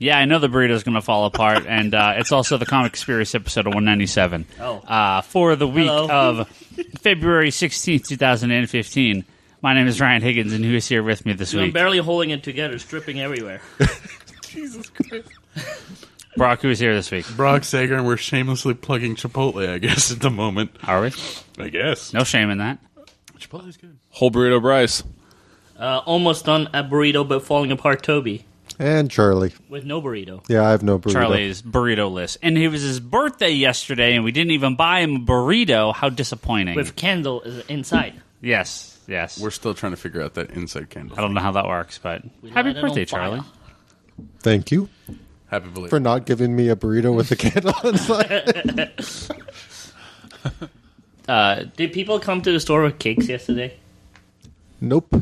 Yeah, I know the burrito's going to fall apart, and it's also the Comic Conspiracy episode of 197. For the week of February 16th, 2015. My name is Ryan Higgins, and who is here with me this week? I'm barely holding it together, stripping everywhere. Jesus Christ. Brock, who is here this week? Brock Sager, and we're shamelessly plugging Chipotle, I guess, at the moment. Are we? I guess. No shame in that. Chipotle's good. Whole burrito Bryce. Almost done a burrito, but falling apart Toby. And Charlie. With no burrito. Yeah, I have no burrito. Charlie's burrito list. And it was his birthday yesterday, and we didn't even buy him a burrito. How disappointing. With candle inside. Yes. We're still trying to figure out that inside candle. I don't know how that works, but happy birthday, Charlie. Thank you. Happy belated. For not giving me a burrito with a candle inside. Did people come to the store with cakes yesterday? Nope.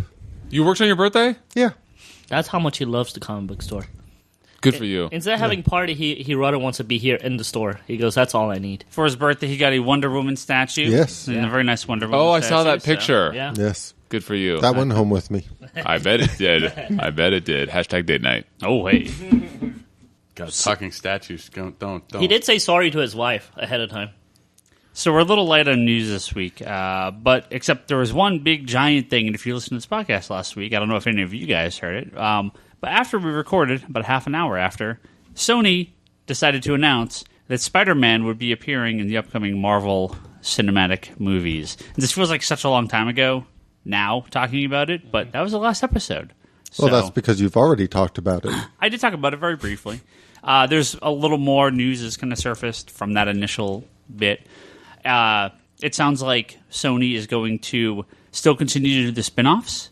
You worked on your birthday? Yeah. That's how much he loves the comic book store. Good for you. Instead of having party, he rather wants to be here in the store. He goes, that's all I need. For his birthday, he got a Wonder Woman statue. Yes. And a very nice Wonder Woman Oh, I statue, saw that so- picture. Yeah. Yes. Good for you. That went home with me. I bet it did. Hashtag date night. Oh, hey. God, talking statues. Don't. He did say sorry to his wife ahead of time. So we're a little light on news this week, but except there was one big giant thing, and if you listened to this podcast last week, I don't know if any of you guys heard it, but after we recorded, about half an hour after, Sony decided to announce that Spider-Man would be appearing in the upcoming Marvel cinematic movies. And this feels like such a long time ago now, talking about it, but that was the last episode. Well, that's because you've already talked about it. I did talk about it very briefly. There's a little more news that's kind of surfaced from that initial bit. It sounds like Sony is going to still continue to do the spin-offs,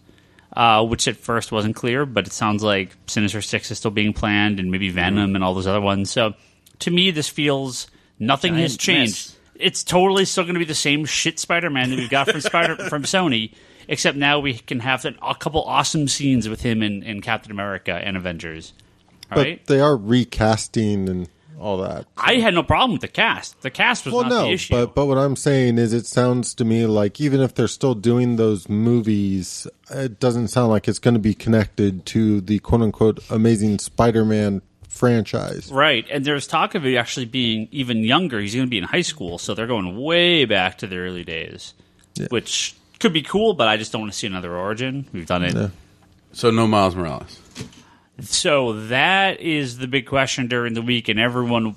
which at first wasn't clear, but it sounds like Sinister Six is still being planned, and maybe Venom and all those other ones. So to me, this feels nothing has changed. It's totally still going to be the same shit Spider-Man that we've got from Sony, except now we can have a couple awesome scenes with him in Captain America and Avengers. Right? But they are recasting and all that. I had no problem with the cast. The cast was not the issue. But what I'm saying is it sounds to me like even if they're still doing those movies, it doesn't sound like it's going to be connected to the quote-unquote Amazing Spider-Man franchise. Right, and there's talk of it actually being even younger. He's going to be in high school, so they're going way back to the early days, which could be cool, but I just don't want to see another origin. We've done it. Yeah. So no Miles Morales. So that is the big question during the week, and everyone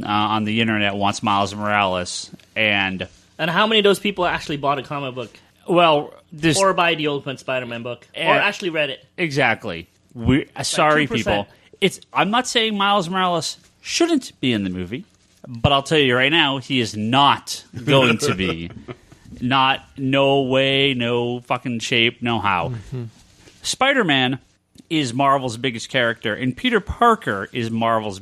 on the internet wants Miles Morales. And how many of those people actually bought a comic book? Well, or buy the Ultimate Spider-Man book, or actually read it? Exactly. Sorry, 2%. people. I'm not saying Miles Morales shouldn't be in the movie, but I'll tell you right now, he is not going to be. No way, no fucking shape, no how. Mm-hmm. Spider-Man is Marvel's biggest character, and Peter Parker is Marvel's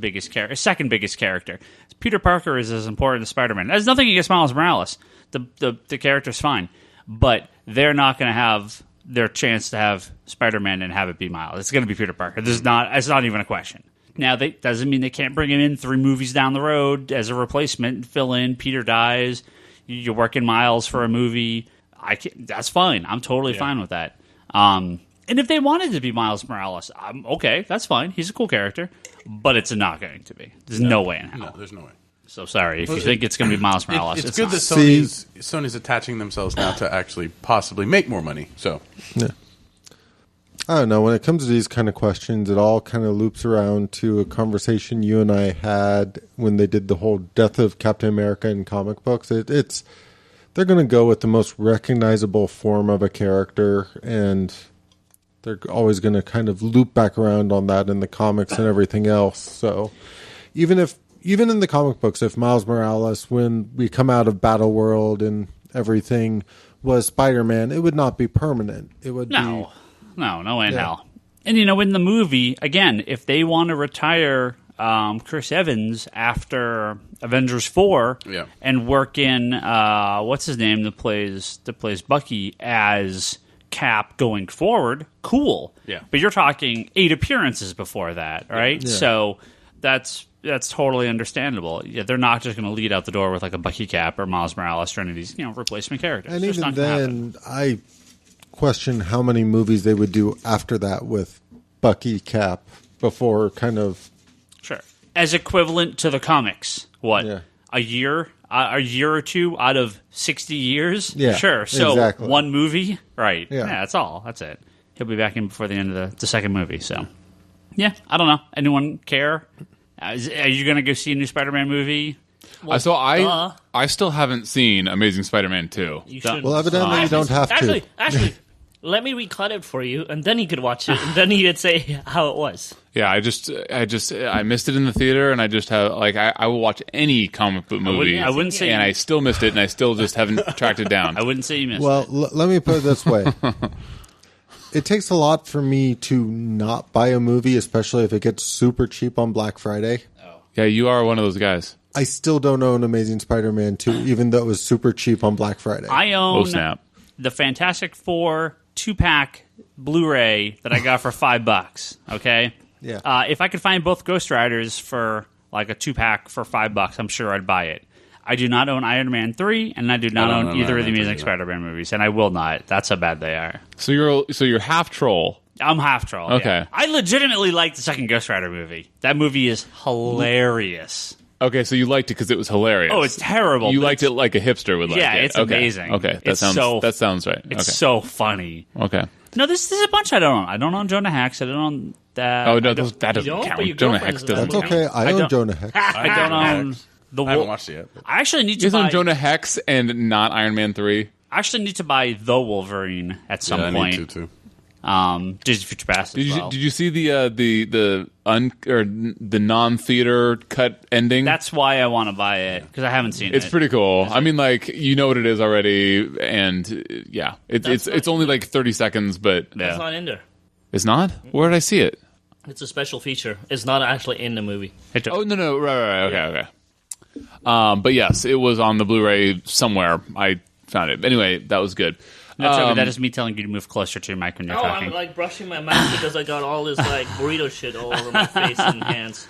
second biggest character. Peter Parker is as important as Spider-Man. There's nothing against Miles Morales. The character's fine, but they're not going to have their chance to have Spider-Man and have it be Miles. It's going to be Peter Parker. It's not even a question. Now, that doesn't mean they can't bring him in 3 movies down the road as a replacement and fill in. Peter dies. You're working Miles for a movie. That's fine. I'm totally fine with that. And if they wanted to be Miles Morales, okay, that's fine. He's a cool character, but it's not going to be. There's no way in hell. No, there's no way. So sorry if you think it's going to be Miles Morales. It's good that Sony's attaching themselves now to actually possibly make more money. So, yeah. I don't know. When it comes to these kind of questions, it all kind of loops around to a conversation you and I had when they did the whole death of Captain America in comic books. They're going to go with the most recognizable form of a character, and they're always going to kind of loop back around on that in the comics and everything else. So even in the comic books, if Miles Morales, when we come out of Battleworld and everything, was Spider-Man, it would not be permanent. It would No way in hell. And, in the movie, again, if they want to retire Chris Evans after Avengers 4 and work in, what's his name that plays Bucky as Cap going forward, cool. Yeah. But you're talking 8 appearances before that, right? Yeah. So that's totally understandable. Yeah, they're not just going to lead out the door with like a Bucky Cap or Miles Morales or any of these, replacement characters. And even then, I question how many movies they would do after that with Bucky, Cap, before kind of. Sure. As equivalent to the comics, what? Yeah. A year or two out of 60 years? Yeah, Sure. So exactly. one movie? Right. Yeah. That's all. That's it. He'll be back in before the end of the second movie, so. Yeah, I don't know. Anyone care? Are you going to go see a new Spider-Man movie? I still haven't seen Amazing Spider-Man 2. You should. Well, evidently you don't have to. Actually, let me recut it for you, and then you could watch it, and then you could say how it was. Yeah, I missed it in the theater, and I just have I will watch any comic book movie. I wouldn't say, and I still missed it, and I still just haven't tracked it down. I wouldn't say you missed Well, it. let me put it this way. It takes a lot for me to not buy a movie, especially if it gets super cheap on Black Friday. Yeah, you are one of those guys. I still don't own Amazing Spider-Man 2, even though it was super cheap on Black Friday. I Oh own snap! the Fantastic Four 2-pack Blu-ray that I got for $5. Okay, Yeah. If I could find both Ghost Riders for like a 2-pack for $5, I'm sure I'd buy it. I do not own Iron Man 3, and I do not don't own own either Iron of the Man 3 Amazing either. Spider-Man movies, and I will not. That's how bad they are. So you're half troll. I'm half troll. Okay. Yeah. I legitimately like the second Ghost Rider movie. That movie is hilarious. Okay, so you liked it because it was hilarious. Oh, it's terrible. You but liked it like a hipster would like Yeah, it. it's Okay. amazing. Okay, It's so- that sounds right. It's okay. so funny. Okay. No, this is a bunch I don't own. I don't own Jonah Hex. I don't own that. Oh no, I don't, that doesn't don't, but count. your Jonah girlfriend's Hex in that doesn't That's movie. count. okay. I own don't- Jonah Hex. I don't own the I haven't Wolf. watched it yet. But I actually need You to guys buy. own Jonah Hex and not Iron Man 3? I actually need to buy the Wolverine at some yeah, I point. need to too. Disney Future Past as well. Did you see the non-theater cut ending? That's why I want to buy it because I haven't seen it. It's pretty cool. I mean, like, you know what it is already, and yeah, it's only like 30 seconds, but Yeah. It's not in there. it's not. Where did I see it? It's a special feature. It's not actually in the movie. Oh no, right, okay. But yes, it was on the Blu-ray somewhere. I found it. Anyway, that was good. No, Toby, that is me telling you to move closer to your mic when you're Oh, talking. I'm like brushing my mouth because I got all this like burrito shit all over my face and hands.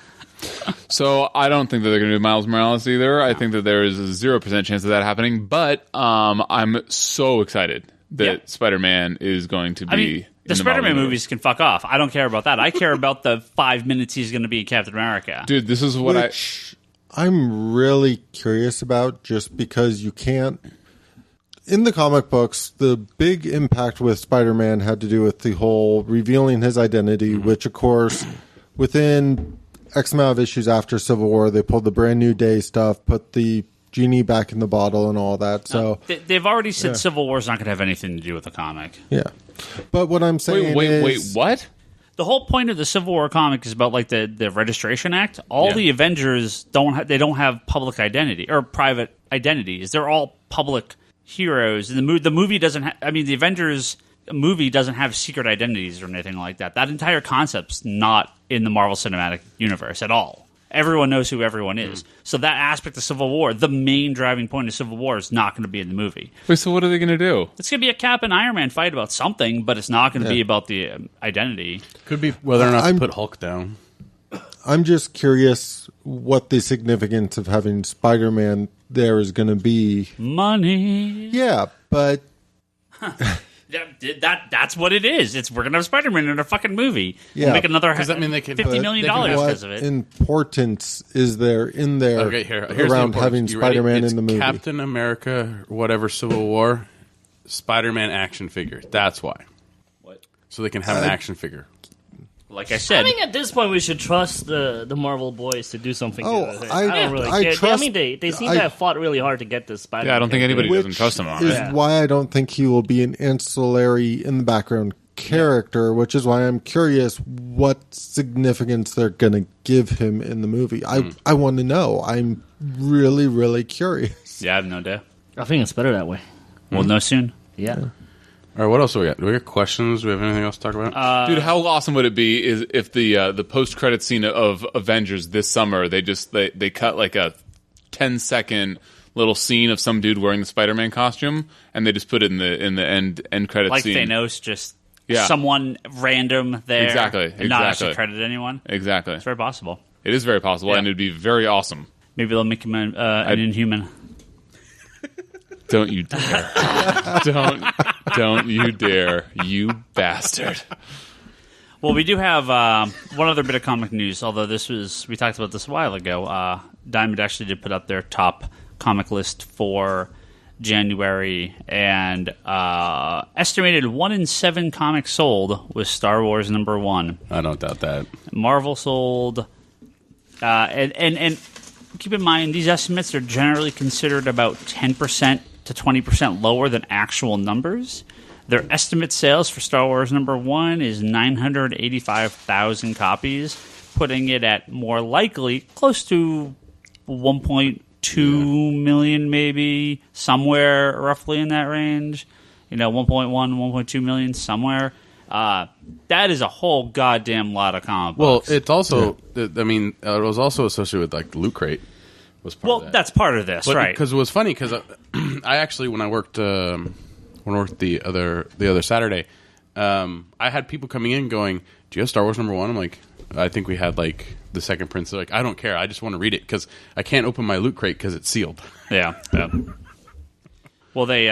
So I don't think that they're going to do Miles Morales either. I think that there is a 0% chance of that happening. But I'm so excited that Yeah. Spider-Man is going to be. I mean, in the Marvel Spider-Man universe. movies can fuck off. I don't care about that. I care about the 5 minutes he's going to be in Captain America. Dude, this is what Which I'm really curious about just because you can't. In the comic books, the big impact with Spider-Man had to do with the whole revealing his identity, which, of course, within X amount of issues after Civil War, they pulled the Brand New Day stuff, put the genie back in the bottle and all that. So, They've already said Civil War's not going to have anything to do with the comic. yeah. But what I'm saying Wait, is... what? The whole point of the Civil War comic is about like the Registration Act. All Yeah. the Avengers don't have public identity or private identities. They're all public heroes. And the movie doesn't. The Avengers movie doesn't have secret identities or anything like that. That entire concept's not in the Marvel Cinematic Universe at all. Everyone knows who everyone is. So that aspect of Civil War, the main driving point of Civil War, is not going to be in the movie. Wait, so what are they going to do? It's going to be a Cap and Iron Man fight about something, but it's not going to be about the identity. Could be whether or not I'm- to put Hulk down. I'm just curious what the significance of having Spider-Man there is going to be. Money. Yeah, but That's what it is. We're gonna have Spider-Man in a fucking movie. Yeah. We'll make another. Does that mean they can- $50 million they can- because what of it? importance is there in there Okay, here's the around importance. having You ready? Spider-Man It's in the movie? Captain America, whatever, Civil War, Spider-Man action figure. That's why. What? So they can have an action figure. Like I I said, think at this point we should trust the Marvel boys to do something Oh, good with it. I- don't really I care. trust- they seem I- to have fought really hard to get this Spider-Man. Yeah, I don't think anybody Which doesn't trust him on is it. Yeah. why I don't think he will be an ancillary in the background character, which is why I'm curious what significance they're going to give him in the movie. I want to know. I'm really, really curious. yeah, I have no idea. I think it's better that way. We'll know soon. Yeah. All right, what else do we got? Do we got questions? Do we have anything else to talk about? Dude, how awesome would it be is if the post-credit scene of Avengers this summer, they cut like a 10-second little scene of some dude wearing the Spider-Man costume, and they just put it in the end credit Like scene. Thanos, just Yeah. someone random there, Exactly, and not exactly. actually credit anyone. Exactly. It's very possible. It is very possible, Yeah. and it'd be very awesome. Maybe they'll make him an Inhuman. Don't you dare. Don't you dare, you bastard. Well, we do have one other bit of comic news, although we talked about this a while ago. Diamond actually did put up their top comic list for January, and estimated 1 in 7 comics sold was Star Wars #1. I don't doubt that. Marvel sold, and keep in mind, these estimates are generally considered about 10% to 20% lower than actual numbers. Their estimate sales for Star Wars #1 is 985,000 copies, putting it at more likely close to 1.2 million, maybe, somewhere roughly in that range. 1.1, 1.2 million, somewhere. That is a whole goddamn lot of comic books. Well, it's also, it was also associated with like the Loot Crate. Was part of that. That's part of this, right? Because it was funny because I actually when I worked the other Saturday, I had people coming in going, "Do you have Star Wars #1?" I'm like, "I think we had like the second print." They're like, "I don't care. I just want to read it because I can't open my Loot Crate because it's sealed." Yeah. Well, they,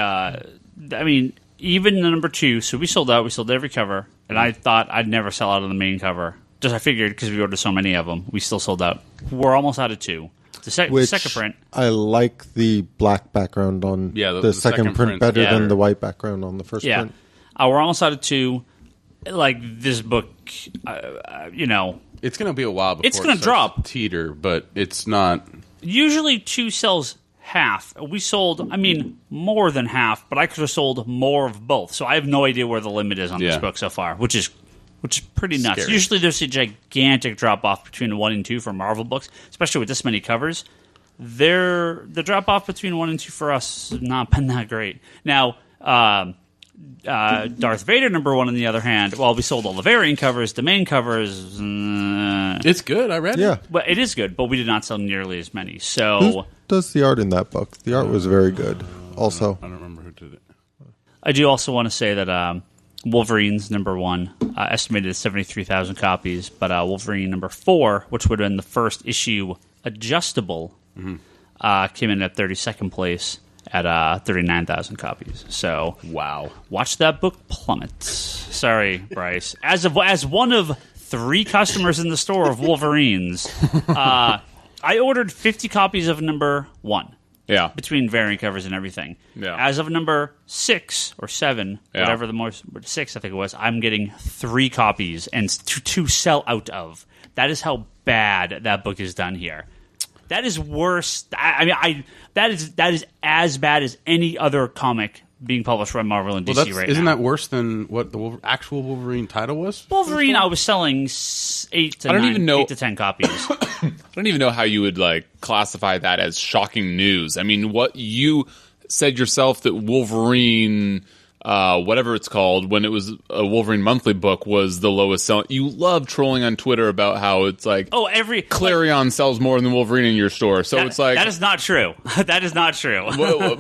even the #2. So we sold out. We sold every cover, and I thought I'd never sell out of the main cover. Just I figured because we ordered so many of them, we still sold out. We're almost out of 2. The second print. I like the black background on the second print better than the white background on the first print. We're almost out of 2. Like, this book, It's going to be a while before it's going to drop. Teeter, but it's not. Usually 2 sells half. We sold, more than half, but I could have sold more of both. So I have no idea where the limit is on this book so far, which is pretty nuts. Scary. Usually there's a gigantic drop-off between 1 and 2 for Marvel books, especially with this many covers. The drop-off between 1 and 2 for us has not been that great. Now, Darth Vader #1, on the other hand, we sold all the variant covers. The main covers... It's good. I read it. Well, it is good, but we did not sell nearly as many. So Who does the art in that book? The art was very good also. I don't remember who did it. I do also want to say that... Wolverines #1 estimated at 73,000 copies, but Wolverine #4, which would have been the first issue adjustable, came in at 32nd place at 39,000 copies. So wow, watch that book plummet. Sorry, Bryce. As one of 3 customers in the store of Wolverines, I ordered 50 copies of #1. Yeah. Between variant covers and everything. Yeah. As of #6 or 7, whatever the most 6 I think it was, I'm getting 3 copies and to sell out of. That is how bad that book is done here. That is worse. That is as bad as any other comic being published by Marvel and DC right now. Isn't that worse than what the actual Wolverine title was? Wolverine, I was selling 8 to 10 copies. I don't even know how you would classify that as shocking news. What you said yourself that Wolverine, whatever it's called, when it was a Wolverine monthly book, was the lowest selling. You love trolling on Twitter about how it's Clarion sells more than Wolverine in your store. So that is not true. That is not true.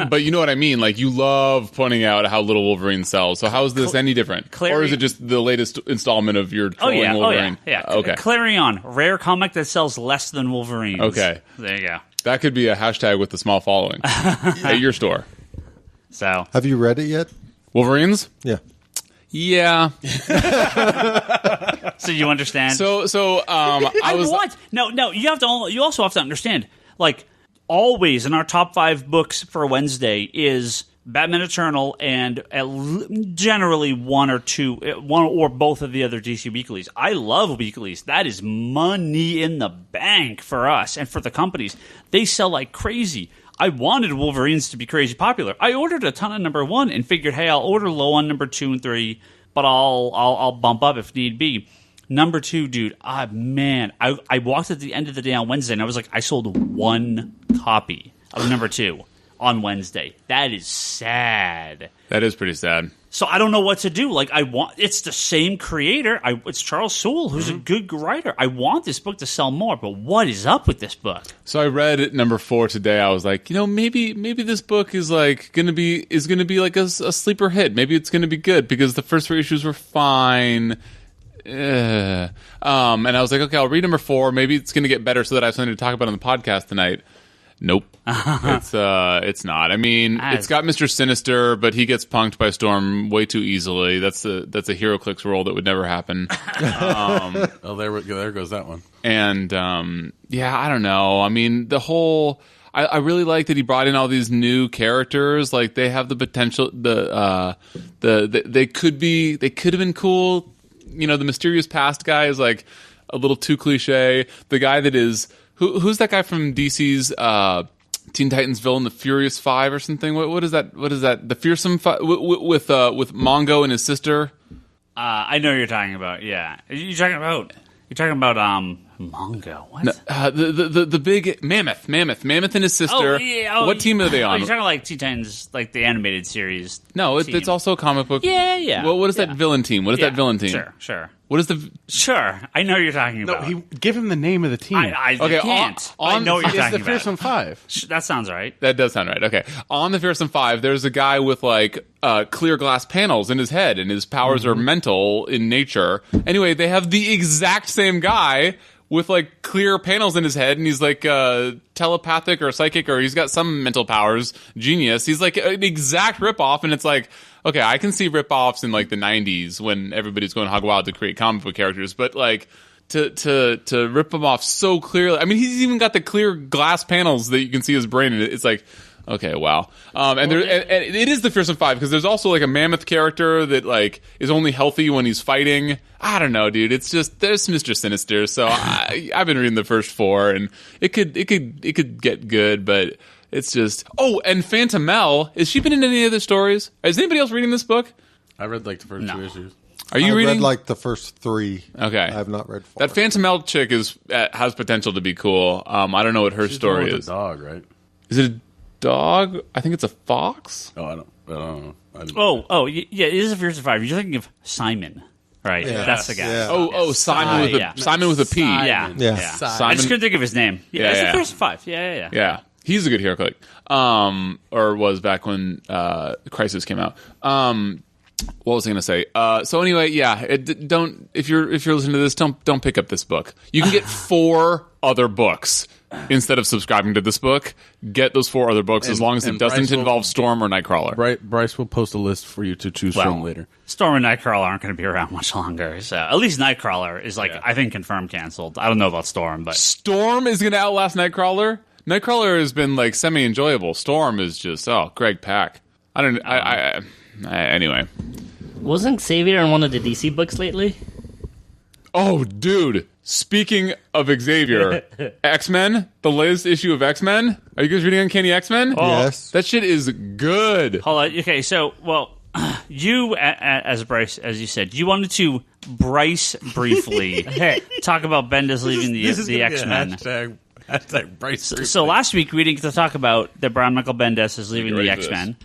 But you know what I mean. You love pointing out how little Wolverine sells. So how is this any different? Or is it just the latest installment of your trolling Wolverine? Oh yeah. Okay. Clarion, rare comic that sells less than Wolverine. Okay. There you go. That could be a hashtag with a small following at your store. So, have you read it yet? Wolverines? Yeah. Yeah. So you understand? I was what? No. You also have to understand. Always in our top 5 books for Wednesday is Batman Eternal and generally one or both of the other DC weeklies. I love weeklies. That is money in the bank for us and for the companies. They sell like crazy. I wanted Wolverines to be crazy popular. I ordered a ton of #1 and figured, hey, I'll order low on #2 and 3, but I'll bump up if need be. #2, dude, man, I walked at the end of the day on Wednesday and I was like, I sold 1 copy of #2 on Wednesday. That is sad. That is pretty sad. So I don't know what to do. It's the same creator. It's Charles Soule, who's a good writer. I want this book to sell more, but what is up with this book? So I read #4 today. I was like, maybe this book is gonna be like a sleeper hit. Maybe it's gonna be good because the first 3 issues were fine. And I was like, okay, I'll read #4. Maybe it's gonna get better so that I have something to talk about on the podcast tonight. Nope. It's not. I mean, it's got Mr. Sinister, but he gets punked by Storm way too easily. That's a HeroClix role that would never happen. There goes that one. And I don't know. I mean, the whole. I really like that he brought in all these new characters. Like they have the potential. They could have been cool. You know, the mysterious past guy is like a little too cliche. The guy that is. Who's that guy from DC's Teen Titans villain, the Furious Five or something? What is that? What is that? The Fearsome Five with Mongo and his sister. I know what you're talking about. Yeah, you're talking about Mongo. What? No, the big Mammoth and his sister. Oh, yeah, what team are they on? You're talking like Teen Titans, like the animated series. No, it's also a comic book. Yeah. What is that villain team? What is that villain team? Sure. What is the? Sure, I know what you're talking about. No, give him the name of the team. I can't. I know what you're talking about. It's the Fearsome Five. That sounds right. That does sound right. Okay, on the Fearsome Five, there's a guy with like clear glass panels in his head, and his powers are mental in nature. Anyway, they have the exact same guy with like clear panels in his head, and he's like telepathic or psychic, or he's got some mental powers. Genius. He's like an exact ripoff, and it's like, okay, I can see ripoffs in like the 90s when everybody's going hog wild to create comic book characters, but like to rip him off so clearly. I mean, he's even got the clear glass panels that you can see his brain, and it's like, okay, wow. And it is the Fearsome Five, because there's also like a Mammoth character that like is only healthy when he's fighting. I don't know, dude. It's just there's Mr. Sinister. So I've been reading the first 4, and it could get good, but it's just. Oh, and Phantom Mel, has she been in any other stories? Is anybody else reading this book? I read like the first 2 issues. Are you reading? I read like the first 3. Okay, I have not read 4. That Phantom Mel chick has potential to be cool. I don't know what her story is. A dog, right? Is it a dog? I think it's a fox. Oh, I don't know. Yeah, it is a Fearsome Five. You're thinking of Simon, right? Yeah. That's the guy. Yeah. Oh, Simon with a P. Yeah. Simon. I just couldn't think of his name. Yeah, it's the Fearsome Five. Yeah. Yeah, he's a good hero click. Or was back when Crisis came out. What was I going to say? So anyway, don't if you're listening to this, don't pick up this book. You can get 4 other books instead of subscribing to this book. Get those 4 other books, as long as it doesn't involve Storm or Nightcrawler. Bryce will post a list for you to choose from later. Storm and Nightcrawler aren't going to be around much longer. So at least Nightcrawler is I think confirmed canceled. I don't know about Storm, but Storm is going to outlast Nightcrawler. Nightcrawler has been like semi-enjoyable. Storm is just Greg Pak. Anyway. Wasn't Xavier in one of the DC books lately? Oh, dude. Speaking of Xavier, X-Men, the latest issue of X-Men. Are you guys reading Uncanny X-Men? Yes. That shit is good. Hold on. Okay, so, you, as Bryce, as you said, you wanted to Bryce briefly talk about Bendis leaving the X-Men. Hashtag Bryce. So last week we didn't get to talk about that Brian Michael Bendis is leaving the X-Men.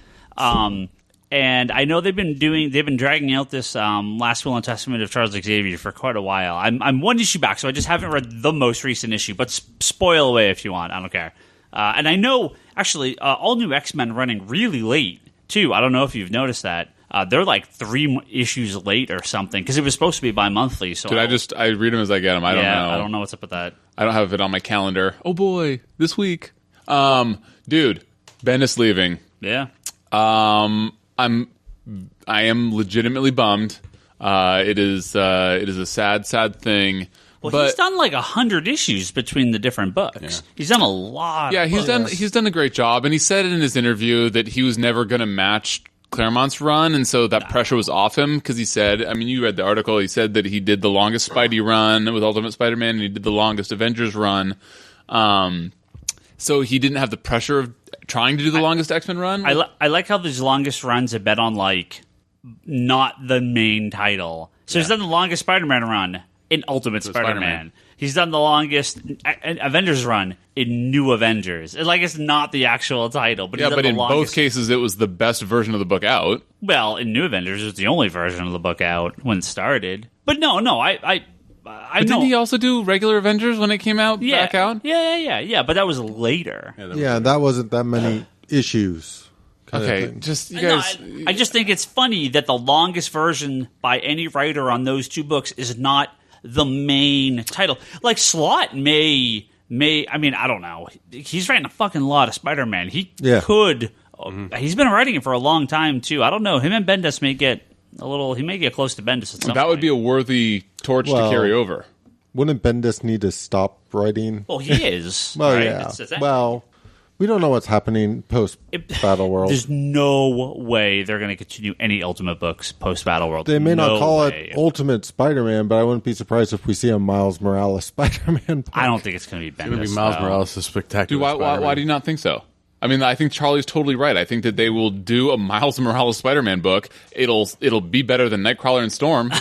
And I know they've been dragging out this Last Will and Testament of Charles Xavier for quite a while. I'm 1 issue back, so I just haven't read the most recent issue, but spoil away if you want. I don't care. And I know, actually, all new X-Men running really late, too. I don't know if you've noticed that. They're like 3 issues late or something, because it was supposed to be bi-monthly. So Dude, I read them as I get them. I don't know. I don't know what's up with that. I don't have it on my calendar. Oh, boy. This week. Dude, Bendis leaving. Yeah. I am legitimately bummed. It is a sad thing. Well, but he's done like 100 issues between the different books. Yeah. He's done a lot. Yeah, he's done a great job, and he said in his interview that he was never going to match Claremont's run, and so that pressure was off him, because he said, I mean, you read the article. He said that he did the longest Spidey run with Ultimate Spider-Man, and he did the longest Avengers run. So he didn't have the pressure of trying to do the longest X-Men run. I like how these longest runs have been on like not the main title. So he's done the longest Spider-Man run in Ultimate Spider-Man. He's done the longest Avengers run in New Avengers. It's not the actual title, but but in both cases, it was the best version of the book out. Well, in New Avengers, it was the only version of the book out when it started. But no, I didn't he also do regular Avengers when it came out back out? Yeah, but that was later. That wasn't that many issues. Okay, just you guys. No, I just think it's funny that the longest version by any writer on those 2 books is not the main title. Like Slott may I don't know. He's writing a fucking lot of Spider-Man. He could. He's been writing it for a long time too. I don't know. Him and Bendis may get he may get close to Bendis at some That point. would be a worthy torch to carry over. Wouldn't Bendis need to stop writing? Well, he is. Well, right? yeah. It's Well, we don't know what's happening post Battle World. There's no way they're going to continue any Ultimate books post Battle World. They may not call way. it Ultimate Spider-Man, but I wouldn't be surprised if we see a Miles Morales Spider-Man book. I don't think it's going to be Bendis. It's going to be Miles though. Morales, the spectacular. Dude, why do you not think so? I mean, I think Charlie's totally right. I think that they will do a Miles Morales Spider-Man book. It'll be better than Nightcrawler and Storm,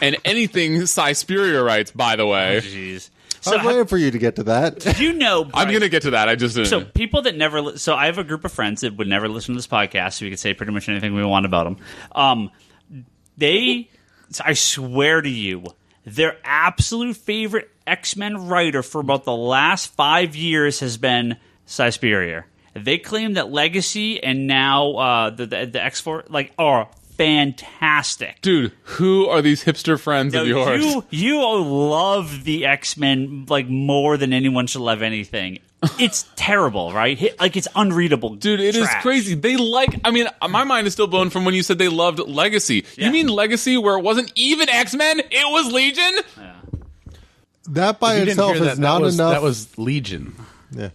and anything Cy Spurrier writes. By the way, Jeez. I was waiting for you to get to that. You know, I'm going to get to that. I just didn't. So people that never, so I have a group of friends that would never listen to this podcast, so we could say pretty much anything we want about them. I swear to you, their absolute favorite X-Men writer for about the last 5 years has been Cy Spurrier. They claim that Legacy and now the X-Force are fantastic. Dude, who are these hipster friends of yours? You love the X-Men more than anyone should love anything. It's terrible, right? It's unreadable. Dude, it is crazy. My mind is still blown from when you said they loved Legacy. Yeah. You mean Legacy where it wasn't even X-Men? It was Legion? Yeah. That by itself is not enough. That was Legion. Yeah.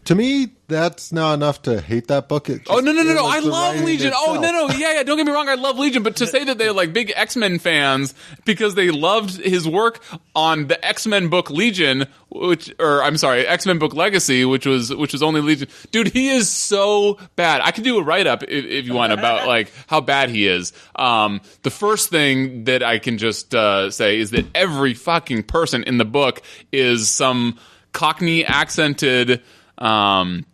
To me, that's not enough to hate that book. No. I love Legion. Yeah. Don't get me wrong. I love Legion. But to say that they're big X-Men fans because they loved his work on the X-Men book Legion, X-Men book Legacy, which was only Legion. Dude, he is so bad. I could do a write-up if you want about how bad he is. The first thing that I can just say is that every fucking person in the book is some Cockney accented motherfucker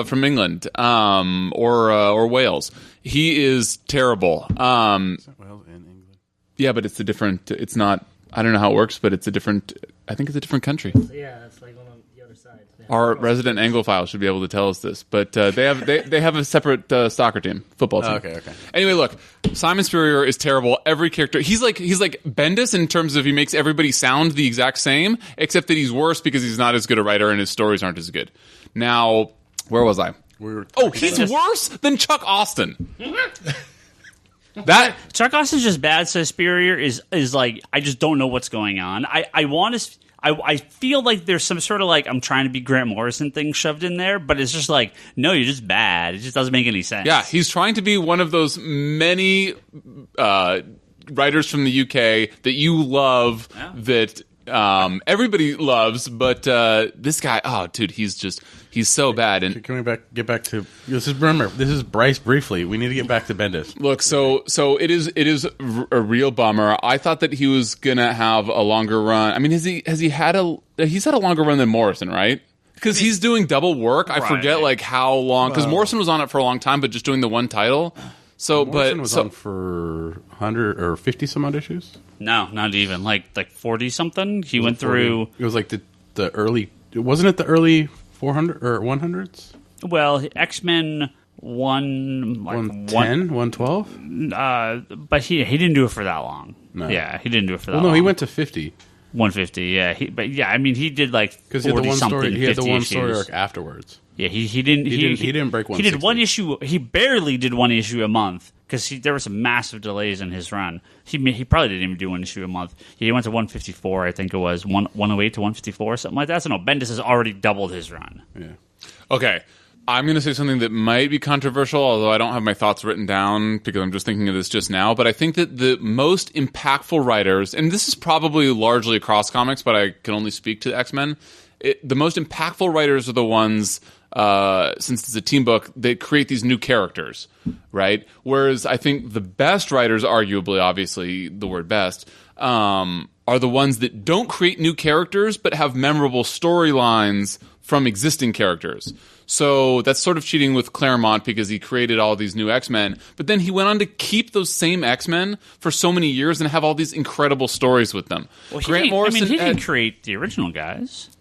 from England or Wales. He is terrible. Wales in England. Yeah, but it's a different. It's not. I don't know how it works, but it's a different. I think it's a different country. Yeah, it's on the other side. Our resident Anglophile should be able to tell us this, but they have a separate soccer team, football team. Okay. Anyway, look, Simon Spurrier is terrible. Every character, he's like Bendis in terms of he makes everybody sound the exact same, except that he's worse because he's not as good a writer and his stories aren't as good. Now, where was I? He's worse than Chuck Austin. Chuck Austin's just bad. So Spurrier is I just don't know what's going on. I feel like there's some sort of I'm trying to be Grant Morrison thing shoved in there, but it's just no, you're just bad. It just doesn't make any sense. Yeah, he's trying to be one of those many writers from the UK that you love, that everybody loves, but this guy, oh, dude, he's so bad. And can we get back to this? Is Bryce briefly. We need to get back to Bendis. Look, so it is a real bummer. I thought that he was gonna have a longer run. I mean, he's had a longer run than Morrison, right? Because he's doing double work. I forget how long. Because Morrison was on it for a long time, but just doing the one title. So, Morrison was on for 100 or 50 some odd issues. No, not even 40 something. He went 40. through. It was the early. Wasn't it the early 400 or 100s? Well, X-Men 110, 112. But he didn't do it for that long. No. Yeah, he didn't do it for that Well, long. no, he went to 50. 150. Yeah, I mean, he did because he had the one 40 something. story. He had the one story issues. arc afterwards. Yeah, he didn't. He didn't break 160. He did one issue. He barely did one issue a month because there were some massive delays in his run. He probably didn't even do one issue a month. He went to 154, I think it was 108 to 154, something like that. So no, Bendis has already doubled his run. Yeah. Okay, I'm going to say something that might be controversial, although I don't have my thoughts written down because I'm just thinking of this just now. But I think that the most impactful writers, and this is probably largely across comics, but I can only speak to X-Men. The most impactful writers are the ones. Since it's a team book, they create these new characters, right? Whereas I think the best writers, arguably, obviously the word best, are the ones that don't create new characters but have memorable storylines from existing characters. So that's sort of cheating with Claremont because he created all these new X-Men, but then he went on to keep those same X-Men for so many years and have all these incredible stories with them. Well, he didn't create the original guys.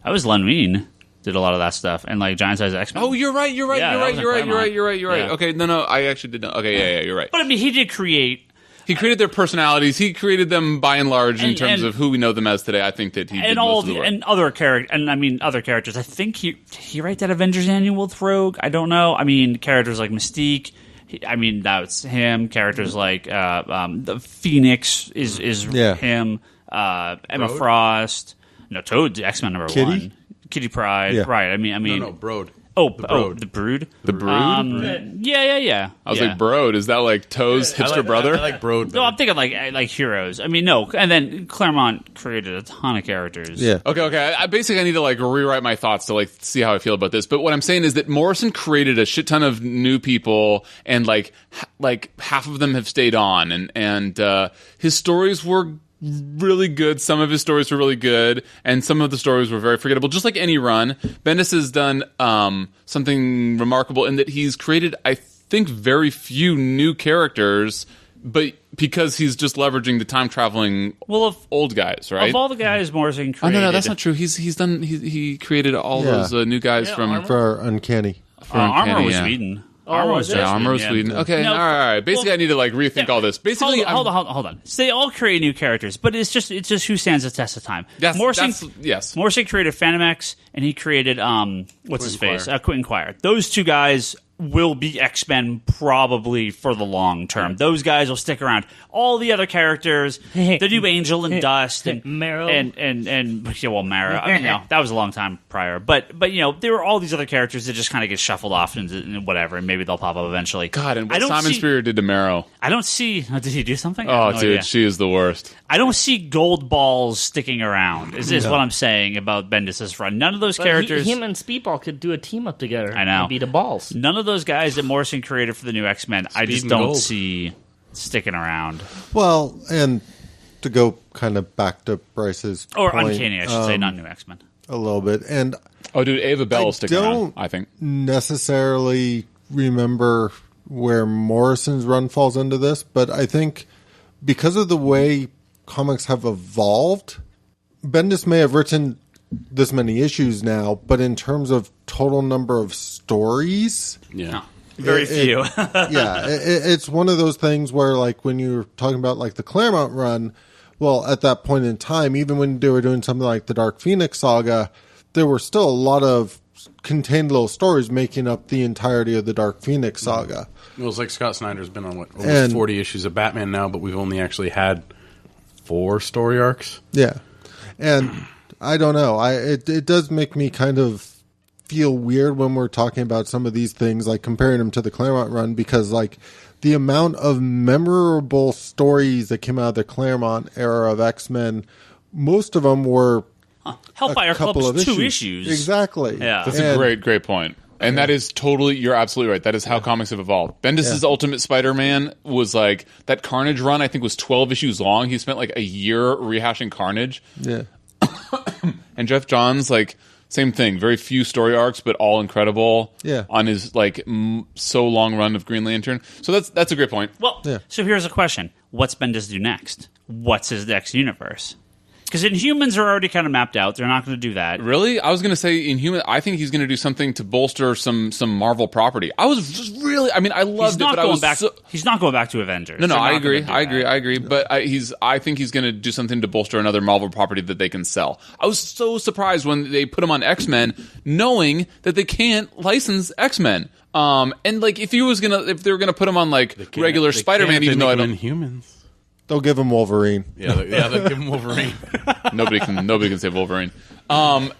That was Len Wein. Did a lot of that stuff and Giant Size X-Men. Oh, you're right. You're right. Yeah, you're right. Yeah. Okay, no, I actually did not. Okay, yeah, you're right. But I mean, he did create He created their personalities. He created them by and large in terms and- of who we know them as today. I think that he did most of the work. and other characters. I think he write that Avengers annual with Rogue. I don't know. I mean, characters like Mystique. That's him. Characters like the Phoenix is him. Emma Frost. No, Toad, X-Men number Kitty? 1. Kitty Pryde. Yeah. Right. I mean, No, Broad. the Brood. The Brood? Yeah. I was like, Broad, is that like Toe's hipster brother? I like Broad. No, I'm thinking like heroes. I mean, no, and then Claremont created a ton of characters. Yeah. Okay. I basically need to like rewrite my thoughts to like see how I feel about this. But what I'm saying is that Morrison created a shit ton of new people, and like half of them have stayed on, and his stories were really good. Some of his stories were really good, and some of the stories were very forgettable. Just like any run, Bendis has done something remarkable in that he's created, I think, very few new characters, but because he's just leveraging the time traveling old guys, right? Of all the guys Morrison created, no, that's not true. He created all those new guys from For Uncanny. Armor was yeah. Sweden. Armor was Yeah, Armor Sweden. Sweden. Okay, No, all right. Basically, I need to like rethink all this. Basically, hold on. So they all create new characters, but it's just who stands the test of time. Yes. Morrison created Phantom X, and he created what's his face, Quentin Quire. Those two guys will be X-Men probably for the long term. Those guys will stick around. All the other characters, the new Angel and Dust and Marrow. and Marrow. I mean, that was a long time prior, but there were all these other characters that just kind of get shuffled off and whatever, and maybe they'll pop up eventually. God, and what Simon Spear did to Marrow. I don't see. Did he do something? Oh, dude, she is the worst. I don't see gold balls sticking around. Is what I'm saying about Bendis' run. None of those characters. Him and Speedball could do a team up together. I know. And beat the balls. None of those guys that Morrison created for the new X-Men, I just and don't gold. see sticking around. Well, and to go kind of back to Bryce's Or point, Uncanny, I should say, not new X-Men. a little bit, and Oh, dude, Ava Bell I is sticking around, don't I think. necessarily remember where Morrison's run falls into this, but I think because of the way comics have evolved, Bendis may have written this many issues now, but in terms of total number of stories, Yeah. Very few. it's one of those things where, like, when you're talking about like the Claremont run, well, at that point in time, even when they were doing something like the Dark Phoenix saga, there were still a lot of contained little stories making up the entirety of the Dark Phoenix saga. Well, it's like Scott Snyder's been on almost And- 40 issues of Batman now, but we've only actually had 4 story arcs. Yeah, and I don't know. It does make me kind of feel weird when we're talking about some of these things, like comparing them to the Claremont run, because like the amount of memorable stories that came out of the Claremont era of X-Men, most of them were Hellfire a Club couple was of 2 issues. Exactly. Yeah. That's a great point. And that is totally, you're absolutely right. That is how comics have evolved. Bendis' Ultimate Spider-Man was like, that Carnage run, I think, was 12 issues long. He spent like a year rehashing Carnage. Yeah. And Jeff Johns, like, same thing. Very few story arcs, but all incredible. Yeah. On his like so long run of Green Lantern. So that's a great point. Well, so here's a question. What's Bendis do next? What's his next universe? Because Inhumans are already kind of mapped out. They're not going to do that. Really? I was going to say Inhuman. I think he's going to do something to bolster some Marvel property. I was just really. I mean, I loved it, but I was back. so, He's not going back to Avengers. No, They're I not agree. gonna do that. I agree. But I think he's going to do something to bolster another Marvel property that they can sell. I was so surprised when they put him on X-Men, knowing that they can't license X-Men. And like if they were gonna put him on like regular Spider-Man, even though I don't. Humans. They'll give him Wolverine. Yeah, they'll give him Wolverine. nobody can say Wolverine. Yeah.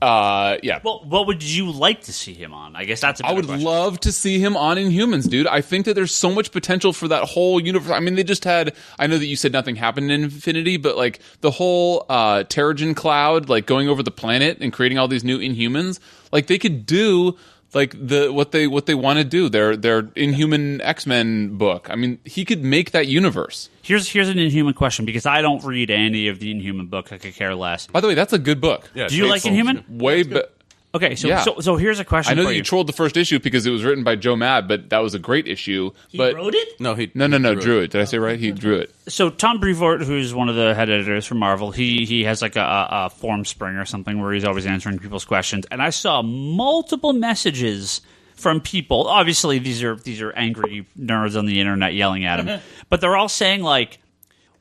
Well, what would you like to see him on? I guess that's a I better would question. love to see him on Inhumans, dude. I think that there's so much potential for that whole universe. I mean, they just had. I know that you said nothing happened in Infinity, but like the whole Terrigen cloud, like going over the planet and creating all these new Inhumans, like they could do. Like what they want to do, their Inhuman X-Men book. I mean, he could make that universe. Here's an Inhuman question, because I don't read any of the Inhuman book. I could care less. By the way, that's a good book. Yeah, Do you like Inhuman? Way better. Okay, so Yeah. so here's a question. I know for that you trolled the first issue because it was written by Joe Mad, but that was a great issue. He but wrote it? No, No, drew it. Did I say right? He drew it. So Tom Brevoort, who's one of the head editors for Marvel, he has like a form spring or something where he's always answering people's questions. And I saw multiple messages from people. Obviously, these are angry nerds on the internet yelling at him, but they're all saying like,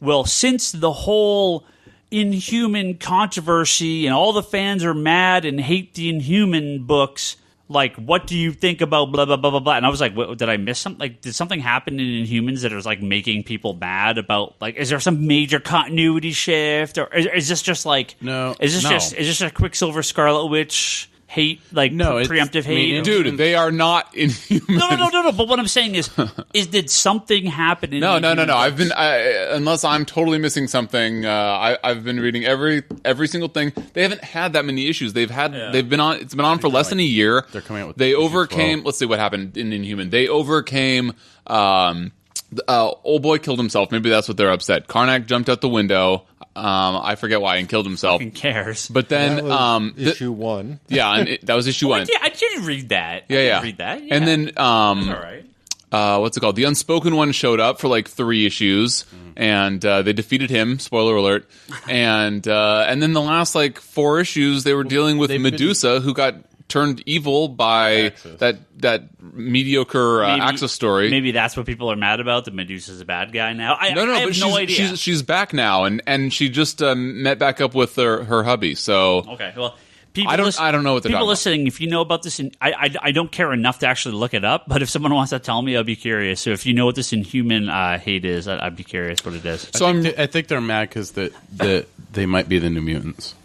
well, since the whole Inhuman controversy and all the fans are mad and hate the Inhuman books, like, what do you think about blah, blah, blah, blah, blah? And I was like, what, did I miss something? Like, did something happen in Inhumans that is, like, making people mad about, like, is there some major continuity shift? Or is this just, like... No. Is this a Quicksilver Scarlet Witch hate, like, preemptive hate? Dude, they are not Inhumans. No. But what I'm saying is did something happen in No. Inhumans? I've been unless I'm totally missing something. I've been reading every single thing. They haven't had that many issues. They've been on. It's been on for less than a year. They're coming out with. They issue overcame. 12. Let's see what happened in Inhuman. They overcame. Old boy killed himself. Maybe that's what they're upset. Karnak jumped out the window. I forget why, and killed himself. Who cares? But then, That was issue 1. yeah, and that was issue 1. I did read that. Yeah. I did read that. Yeah. And then, all right. what's it called? The Unspoken One showed up for like 3 issues, and they defeated him. Spoiler alert. And then the last like 4 issues, they were dealing with Medusa, who got turned evil by that mediocre Axis story. Maybe that's what people are mad about. That Medusa's a bad guy now. I have but no idea. She's back now, and she just met back up with her hubby. So Okay, well, I don't know what they're people talking listening. If you know about this, I don't care enough to actually look it up. But if someone wants to tell me, I'll be curious. So if you know what this Inhuman hate is, I'd be curious what it is. So I think they're mad because they might be the New Mutants.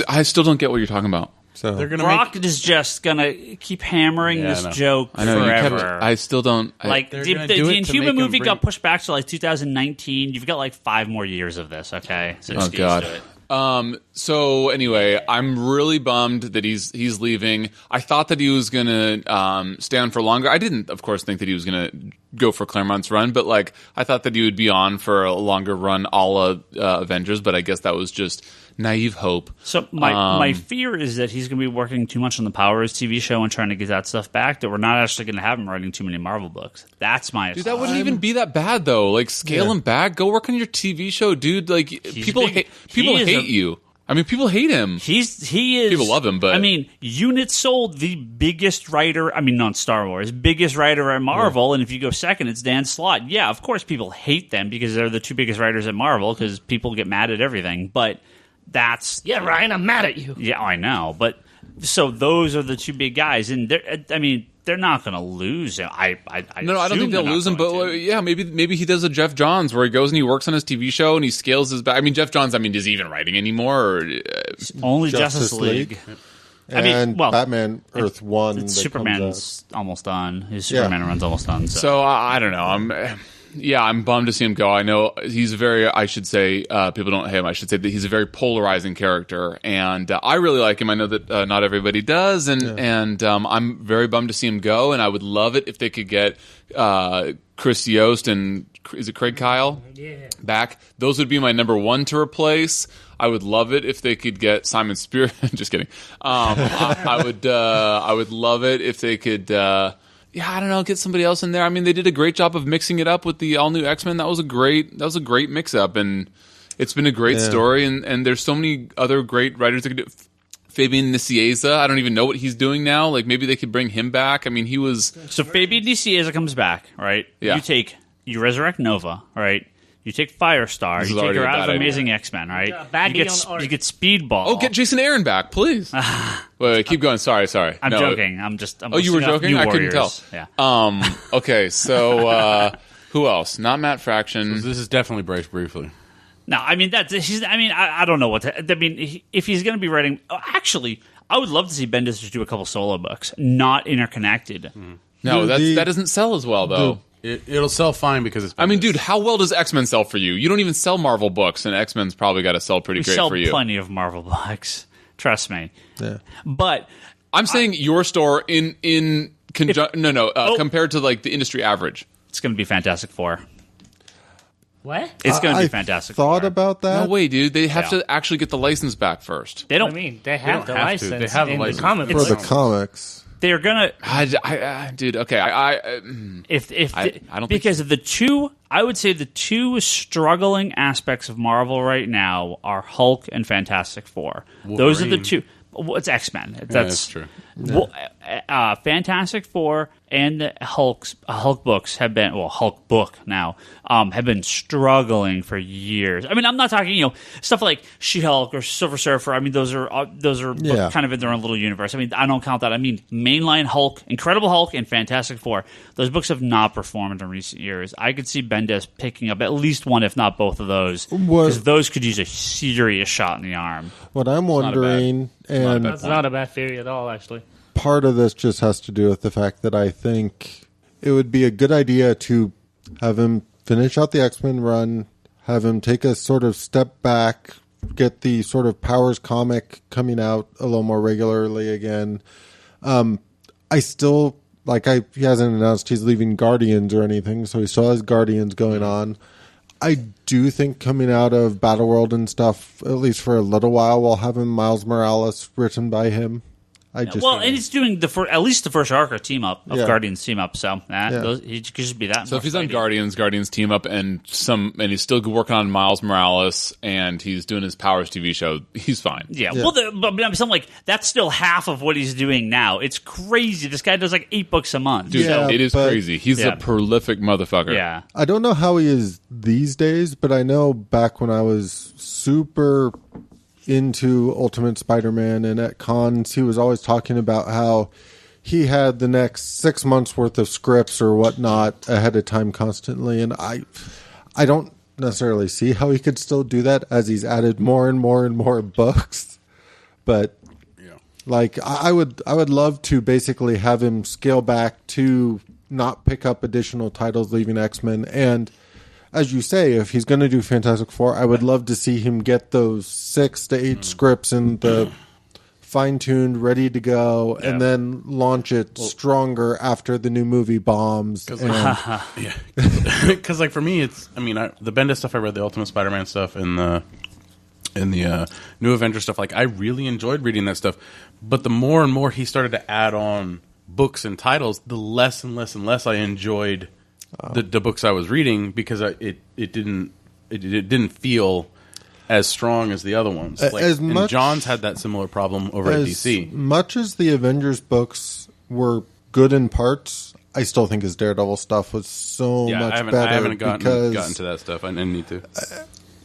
I still don't get what you're talking about. So They're gonna Brock is just gonna keep hammering Yeah, this I know. joke I know forever. I still don't. Like They're the gonna do it to Inhuman make 'em movie bring- got pushed back to like 2019. You've got like 5 more years of this. Okay, so just get used to it. So anyway, I'm really bummed that he's leaving. I thought that he was gonna stay on for longer. I didn't, of course, think that he was gonna go for Claremont's run, but like I thought that he would be on for a longer run, a la Avengers. But I guess that was just naive hope. So my fear is that he's going to be working too much on the Powers TV show and trying to get that stuff back. That we're not actually going to have him writing too many Marvel books. That's my Dude, that wouldn't even be that bad though. Like scale him back. Go work on your TV show, dude. Like people big. hate you. I mean, people hate him. He is. People love him, but I mean, Unit sold the biggest writer. I mean, not Star Wars, biggest writer at Marvel. And if you go second, it's Dan Slott. Yeah, of course, people hate them because they're the 2 biggest writers at Marvel because people get mad at everything. But that's Ryan, I'm mad at you. yeah, I know. But so those are the 2 big guys, and they're not going to lose. I No, I don't think they'll lose him. But yeah, maybe he does a Jeff Johns where he goes and he works on his TV show and he scales his back. I mean, Jeff Johns. I mean, is he even writing anymore? Or, only Justice League. I mean, and well, Batman Earth 1. that comes Superman's almost done. His Superman run's almost done. So I don't know. I'm bummed to see him go. I know he's I should say, people don't hate him. I should say that he's a very polarizing character, and I really like him. I know that not everybody does, and I'm very bummed to see him go. And I would love it if they could get Chris Yost and is it Craig Kyle back. Those would be my number 1 to replace. I would love it if they could get Simon Spear. Just kidding. I would love it if they could. I don't know, get somebody else in there. I mean, they did a great job of mixing it up with the all new X-Men. That was a great mix up, and it's been a great story. And there's so many other great writers that could do. Fabian Nicieza, I don't even know what he's doing now. Like maybe they could bring him back. I mean, he was So Fabian Nicieza comes back, right? Yeah. You resurrect Nova, right? You take Firestar. This You is take already her a out bad of idea. Amazing X-Men, right? Baggy on art. You get Speedball. Oh, get Jason Aaron back, please. wait, keep going. Sorry. I'm No. joking. I'm You were listing off joking? New I couldn't tell. Warriors. Yeah. Okay, so who else? Not Matt Fraction. This is definitely Bryce briefly. No, I mean I don't know what to, I mean. If he's going to be writing, actually, I would love to see Bendis just do a couple solo books, not interconnected. No, Dude, that doesn't sell as well though. It'll sell fine because it's. I mean, dude, how well does X-Men sell for you? You don't even sell Marvel books, and X-Men's probably got to sell pretty We great sell for you. plenty of Marvel books. Trust me. Yeah. But I'm saying your store compared to like the industry average. it's going to be Fantastic Four. What? It's going to I be Fantastic thought Four. about that. No way, dude. They have Yeah. to actually get the license back first. They I don't. mean, they have the don't have to. license. They have the in license the comic for books. the comics. They're gonna Dude, okay. because of the 2. I would say the 2 struggling aspects of Marvel right now are Hulk and Fantastic Four. Those are the Wolverine. 2. Well, it's X-Men. That's true. Fantastic Four and the Hulk books have been, Hulk book now, have been struggling for years. I mean, I'm not talking, stuff like She-Hulk or Silver Surfer. I mean, those are kind of in their own little universe. I mean, I don't count that. I mean, mainline Hulk, Incredible Hulk, and Fantastic Four. Those books have not performed in recent years. I could see Bendis picking up at least one, if not both of those, because those could use a serious shot in the arm. What I'm wondering, and That's not a bad theory at all, actually. Part of this just has to do with the fact that I think it would be a good idea to have him finish out the X-Men run, have him take a sort of step back, get the sort of Powers comic coming out a little more regularly again. I still, he hasn't announced he's leaving Guardians or anything, so he still has Guardians going on. I do think coming out of Battleworld and stuff, at least for a little while, we'll have him Miles Morales written by him. And he's doing at least the first arc or team up of Guardians team up, so he could just be that. So if he's on Guardians team up, and he's still working on Miles Morales, and he's doing his Powers TV show, he's fine. Yeah. Well, but I'm like, that's still half of what he's doing now. It's crazy. This guy does 8 books a month. Dude, it is crazy. He's a prolific motherfucker. Yeah. I don't know how he is these days, but I know back when I was super into Ultimate Spider-Man and at cons, he was always talking about how he had the next 6 months worth of scripts or whatnot ahead of time constantly, and I don't necessarily see how he could still do that as he's added more and more and more books. But I would love to basically have him scale back to not pick up additional titles leaving X-Men. And as you say, if he's going to do Fantastic Four, I would love to see him get those 6 to 8 scripts in the fine-tuned, ready to go, and then launch it stronger after the new movie bombs. Because for me, it's the Bendis stuff. I read the Ultimate Spider-Man stuff and the New Avengers stuff. I really enjoyed reading that stuff, but the more and more he started to add on books and titles, the less and less and less I enjoyed the books I was reading, because it didn't feel as strong as the other ones. And John's had that similar problem over at DC. As much as the Avengers books were good in parts, I still think his Daredevil stuff was much better. I haven't gotten to that stuff. I didn't need to.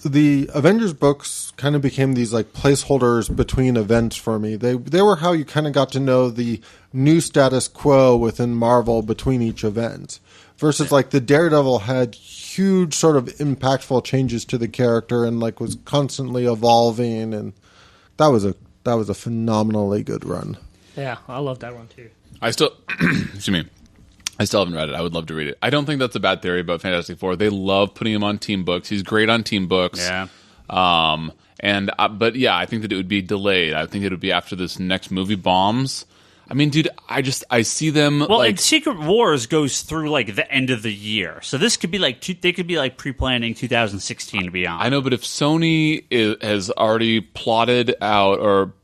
The Avengers books kind of became these placeholders between events for me. They were how you kind of got to know the new status quo within Marvel between each event. Versus the Daredevil had huge sort of impactful changes to the character and was constantly evolving, and that was a phenomenally good run. Yeah, I love that one too. I still haven't read it. I would love to read it. I don't think that's a bad theory about Fantastic Four. They love putting him on team books. He's great on team books. Yeah. But I think that it would be delayed. I think it would be after this next movie bombs. I mean, dude, I see them. Well, and Secret Wars goes through the end of the year, so this could be they could be pre-planning 2016 to be on. I know, but if Sony has already plotted out or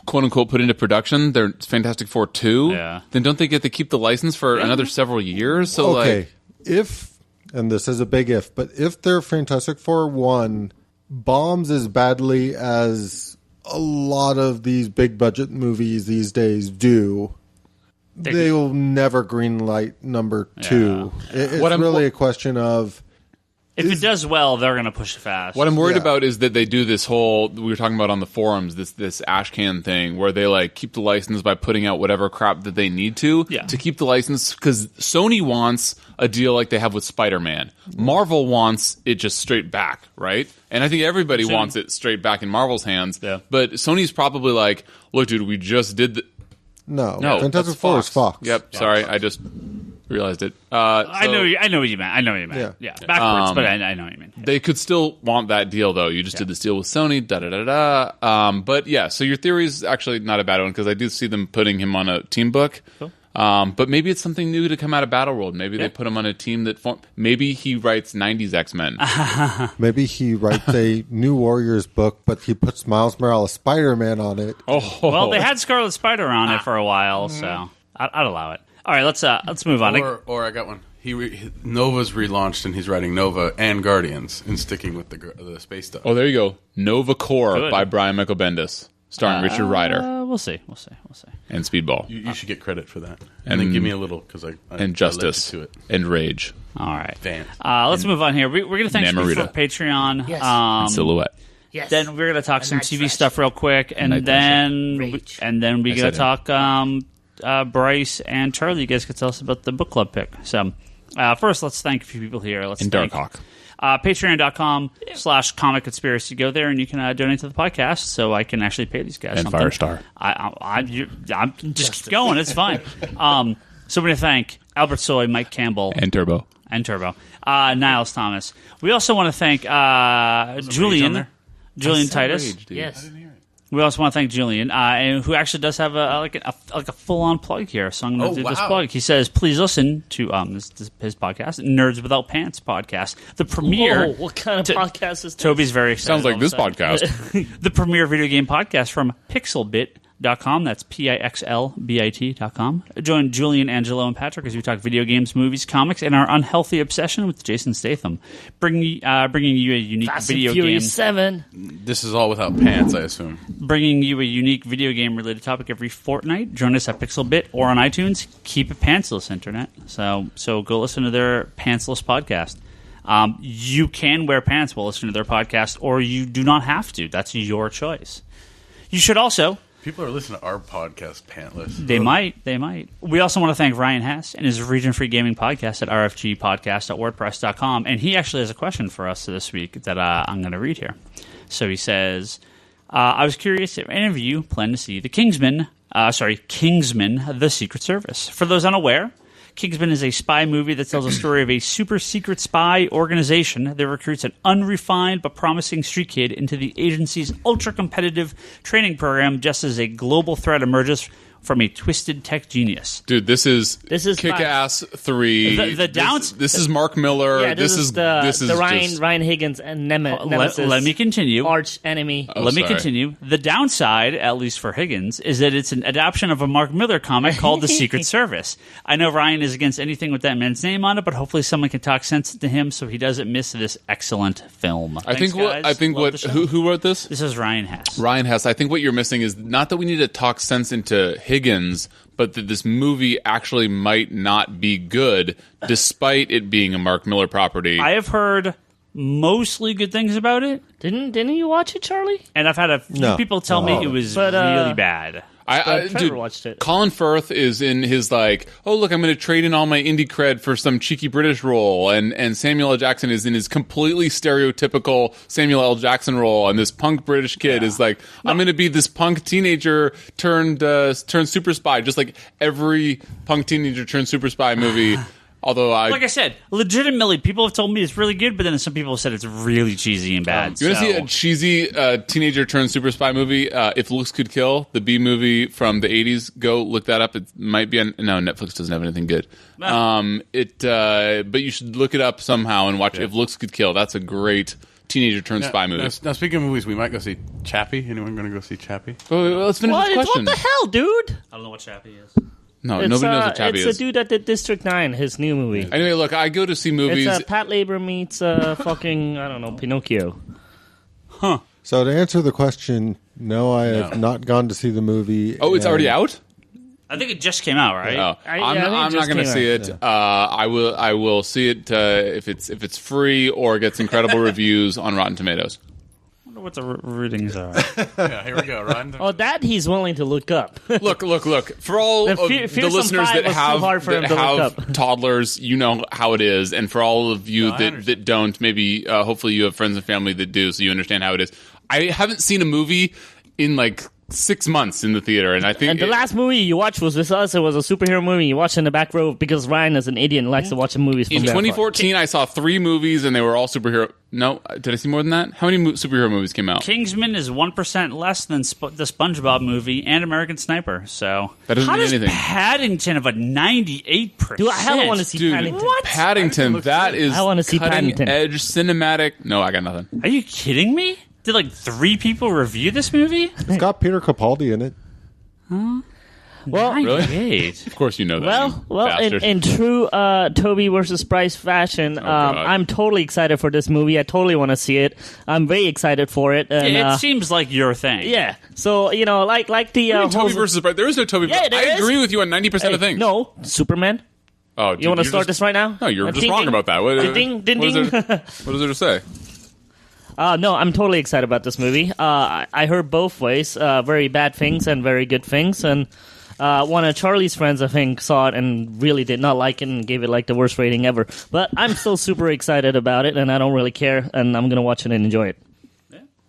quote unquote put into production their Fantastic Four 2, then don't they get to keep the license for another several years? So and this is a big if, but if their Fantastic Four 1 bombs as badly as a lot of these big budget movies these days do, they will never greenlight number 2. It's really a question of, if it does well, they're going to push it fast. What I'm worried about is that they do this whole, we were talking about on the forums, this ashcan thing where they keep the license by putting out whatever crap that they need to keep the license, because Sony wants a deal like they have with Spider-Man. Marvel wants it just straight back, right? And I think everybody wants it straight back in Marvel's hands. Yeah. But Sony's probably look, dude, we just did No, Fantastic Four is Fox. Yep, sorry, I just realized it. I know what you meant. Yeah. Backwards, but I know what you mean. They could still want that deal, though. You just did this deal with Sony, da-da-da-da. But yeah, so your theory is actually not a bad one, because I do see them putting him on a team book. Cool. But maybe it's something new to come out of Battleworld. Maybe they put him on a team that maybe he writes 90s X-Men. Maybe he writes a New Warriors book, but he puts Miles Morales Spider-Man on it. Oh. Well, they had Scarlet Spider on it for a while, so I'd allow it. All right, let's move on. Or I got one. Nova's relaunched, and he's writing Nova and Guardians and sticking with the space stuff. Oh, there you go. Nova Corps by Brian Michael Bendis, starring Richard Rider. We'll see. And Speedball. You should get credit for that, and then give me a little because and Justice to it. and Rage. All right. Fans. Let's move on here. We're going to thank you for Namorita. Patreon. Yes. And Silhouette. Yes. Then we're going to talk some Night TV Thrasher. stuff real quick, and Night then Rage. we're going to said talk Bryce and Charlie. You guys can tell us about the book club pick. So first, let's thank a few people here. Let's And thank Darkhawk. Patreon.com/Comic Conspiracy. Go there and you can donate to the podcast so I can actually pay these guys And something. Firestar. I'm just keep going. It's fine. So we're going to thank Albert Soy, Mike Campbell, And Turbo. and Turbo, Niles Thomas. We also want to thank Julian Titus. Yes. We also want to thank Julian, and who actually does have a full-on plug here. So I'm going to do this plug. He says, please listen to his podcast, Nerds Without Pants podcast. The premiere. Whoa, what kind of podcast is this? Toby's very excited. Sounds like all this of a sudden. podcast. The premier video game podcast from Pixelbit.com. That's PIXLBIT.com. Join Julian, Angelo, and Patrick as we talk video games, movies, comics, and our unhealthy obsession with Jason Statham. Bringing you a unique Fast video and game. Furious 7. This is all without pants, I assume. Bringing you a unique video game related topic every fortnight. Join us at Pixelbit or on iTunes. Keep it pantsless, internet. So go listen to their pantsless podcast. You can wear pants while listening to their podcast, or you do not have to. That's your choice. You should also. People are listening to our podcast pantless. They might. We also want to thank Ryan Hess and his region-free gaming podcast at rfgpodcast.wordpress.com. And he actually has a question for us this week that I'm going to read here. So he says, I was curious if any of you plan to see the Kingsman, The Secret Service. For those unaware, Kingsman is a spy movie that tells a story of a super-secret spy organization that recruits an unrefined but promising street kid into the agency's ultra-competitive training program just as a global threat emerges from a twisted tech genius. Dude, this is Kick-Ass 3. This is Mark Miller. Yeah, this is the just- Ryan Higgins and Nemesis. Let me continue. Arch enemy. Let me continue. The downside, at least for Higgins, is that it's an adaptation of a Mark Miller comic called The Secret Service. I know Ryan is against anything with that man's name on it, but hopefully someone can talk sense to him so he doesn't miss this excellent film. I think who wrote this? This is Ryan Hess. Ryan Hess. I think what you're missing is not that we need to talk sense into Higgins, but that this movie actually might not be good, despite it being a Mark Miller property. I have heard mostly good things about it, Didn't you watch it, Charlie? and I've had a few people tell me it was really bad. Trevor Dude, watched it. Colin Firth is in his like, oh look, I'm going to trade in all my indie cred for some cheeky British role, and Samuel L. Jackson is in his completely stereotypical Samuel L. Jackson role, and this punk British kid is like, I'm going to be this punk teenager turned super spy, just like every punk teenager turned super spy movie. Although like I said, legitimately, people have told me it's really good, but then some people have said it's really cheesy and bad. you want to see a cheesy teenager turned super spy movie? If Looks Could Kill, the B movie from the 80s, go look that up. It might be on... No, Netflix doesn't have anything good. But you should look it up somehow and watch If Looks Could Kill. That's a great teenager turned spy movie. Now, speaking of movies, we might go see Chappie. Anyone going to go see Chappie? Let's finish this question. What the hell, dude? I don't know what Chappie is. No, nobody knows what Chappie it's is. a dude that did District 9, his new movie. Anyway, look, I go to see movies... It's Pat Labor meets fucking, I don't know, Pinocchio. So to answer the question, no, I have not gone to see the movie. Oh, it's already out? I think it just came out, right? Oh, I I'm think it not just going to came see out. it. I will see it if it's free or gets incredible reviews on Rotten Tomatoes. I wonder what the ratings are. Yeah, here we go, Ryan. Oh, that he's willing to look up. Look. For all of the Fearsome listeners 5 that was too have, hard for him to look up. toddlers, you know how it is. And for all of you that don't, maybe hopefully you have friends and family that do, so you understand how it is. I haven't seen a movie in like 6 months in the theater, and I think And the last movie you watched was with us. It was a superhero movie. You watched in the back row because Ryan is an idiot and likes to watch movies from in there. 2014 I saw 3 movies and they were all superhero. No, did I see more than that? How many superhero movies came out? Kingsman is 1% less than the SpongeBob movie and American Sniper. So That doesn't how mean does anything. Paddington have a 98%? Dude, I hella want to see Dude, Paddington. Paddington, that is I wanna see cutting Paddington. edge cinematic. No, I got nothing. Are you kidding me? Did like 3 people review this movie? It's got Peter Capaldi in it. Well, 98. Of course you know that. you bastard. in true Toby versus Bryce fashion, God. I'm totally excited for this movie. I totally want to see it. I'm very excited for it. And, It seems like your thing. yeah. So like the What do you mean whole- Toby versus Bryce. There is no Toby. Yeah, there I is. agree with you on 90% of things. No, Superman. Oh, dude, You want to you're start just- this right now? No, you're just Ding, wrong ding. about that. What, Ding, ding, what is ding. there, what is there to say? No, I'm totally excited about this movie. I heard both ways, very bad things and very good things. And one of Charlie's friends, I think, saw it and really did not like it and gave it like the worst rating ever. But I'm still super excited about it, and I don't really care. And I'm gonna watch it and enjoy it.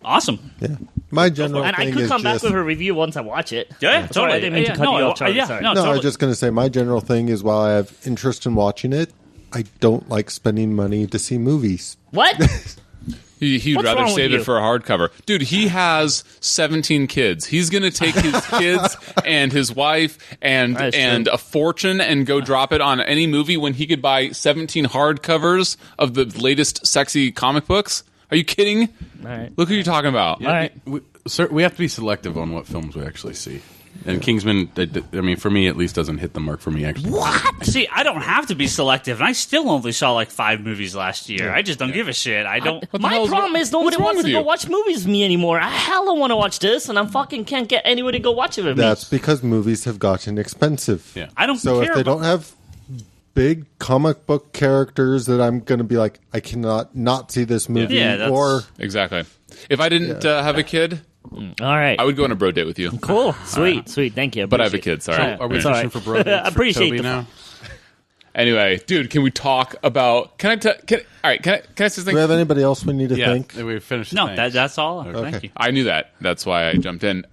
Awesome. Yeah. My general And I thing could is come back just, with a review once I watch it. Yeah, Sorry, I didn't mean to cut you off, Charlie. Sorry. No, no, I totally. was just going to say my general thing is while I have interest in watching it, I don't like spending money to see movies. What? He'd What's rather wrong with save you? it for a hardcover. Dude, he has 17 kids. He's going to take his kids and his wife and That's and true. a fortune and go drop it on any movie when he could buy 17 hardcovers of the latest sexy comic books. Are you kidding? All right. Look who you're talking about. All right. We have to be selective on what films we actually see. And Kingsman, I mean, for me at least, doesn't hit the mark for me, actually. See, I don't have to be selective, and I still only saw like 5 movies last year. I just don't give a shit. I don't. the My hell's problem wrong- is nobody what's wrong wants with to go you? watch movies with me anymore. I hella want to watch this, and I fucking can't get anybody to go watch it with me. That's because movies have gotten expensive. Yeah. I don't So care if they about- don't have big comic book characters that I'm going to be like, I cannot not see this movie, Yeah, that's- or Exactly. If I didn't have a kid, All right. I would go on a bro date with you. Cool. Sweet. Thank you. But I have a Appreciate kid, sorry. it. Are we It's all pushing right. for bro dates I appreciate for Toby the- now? Anyway, dude, can we talk about? Can I say do something? we have anybody else we need to Yeah, think? we finished. No, the that's all. Thank you. I knew that. That's why I jumped in.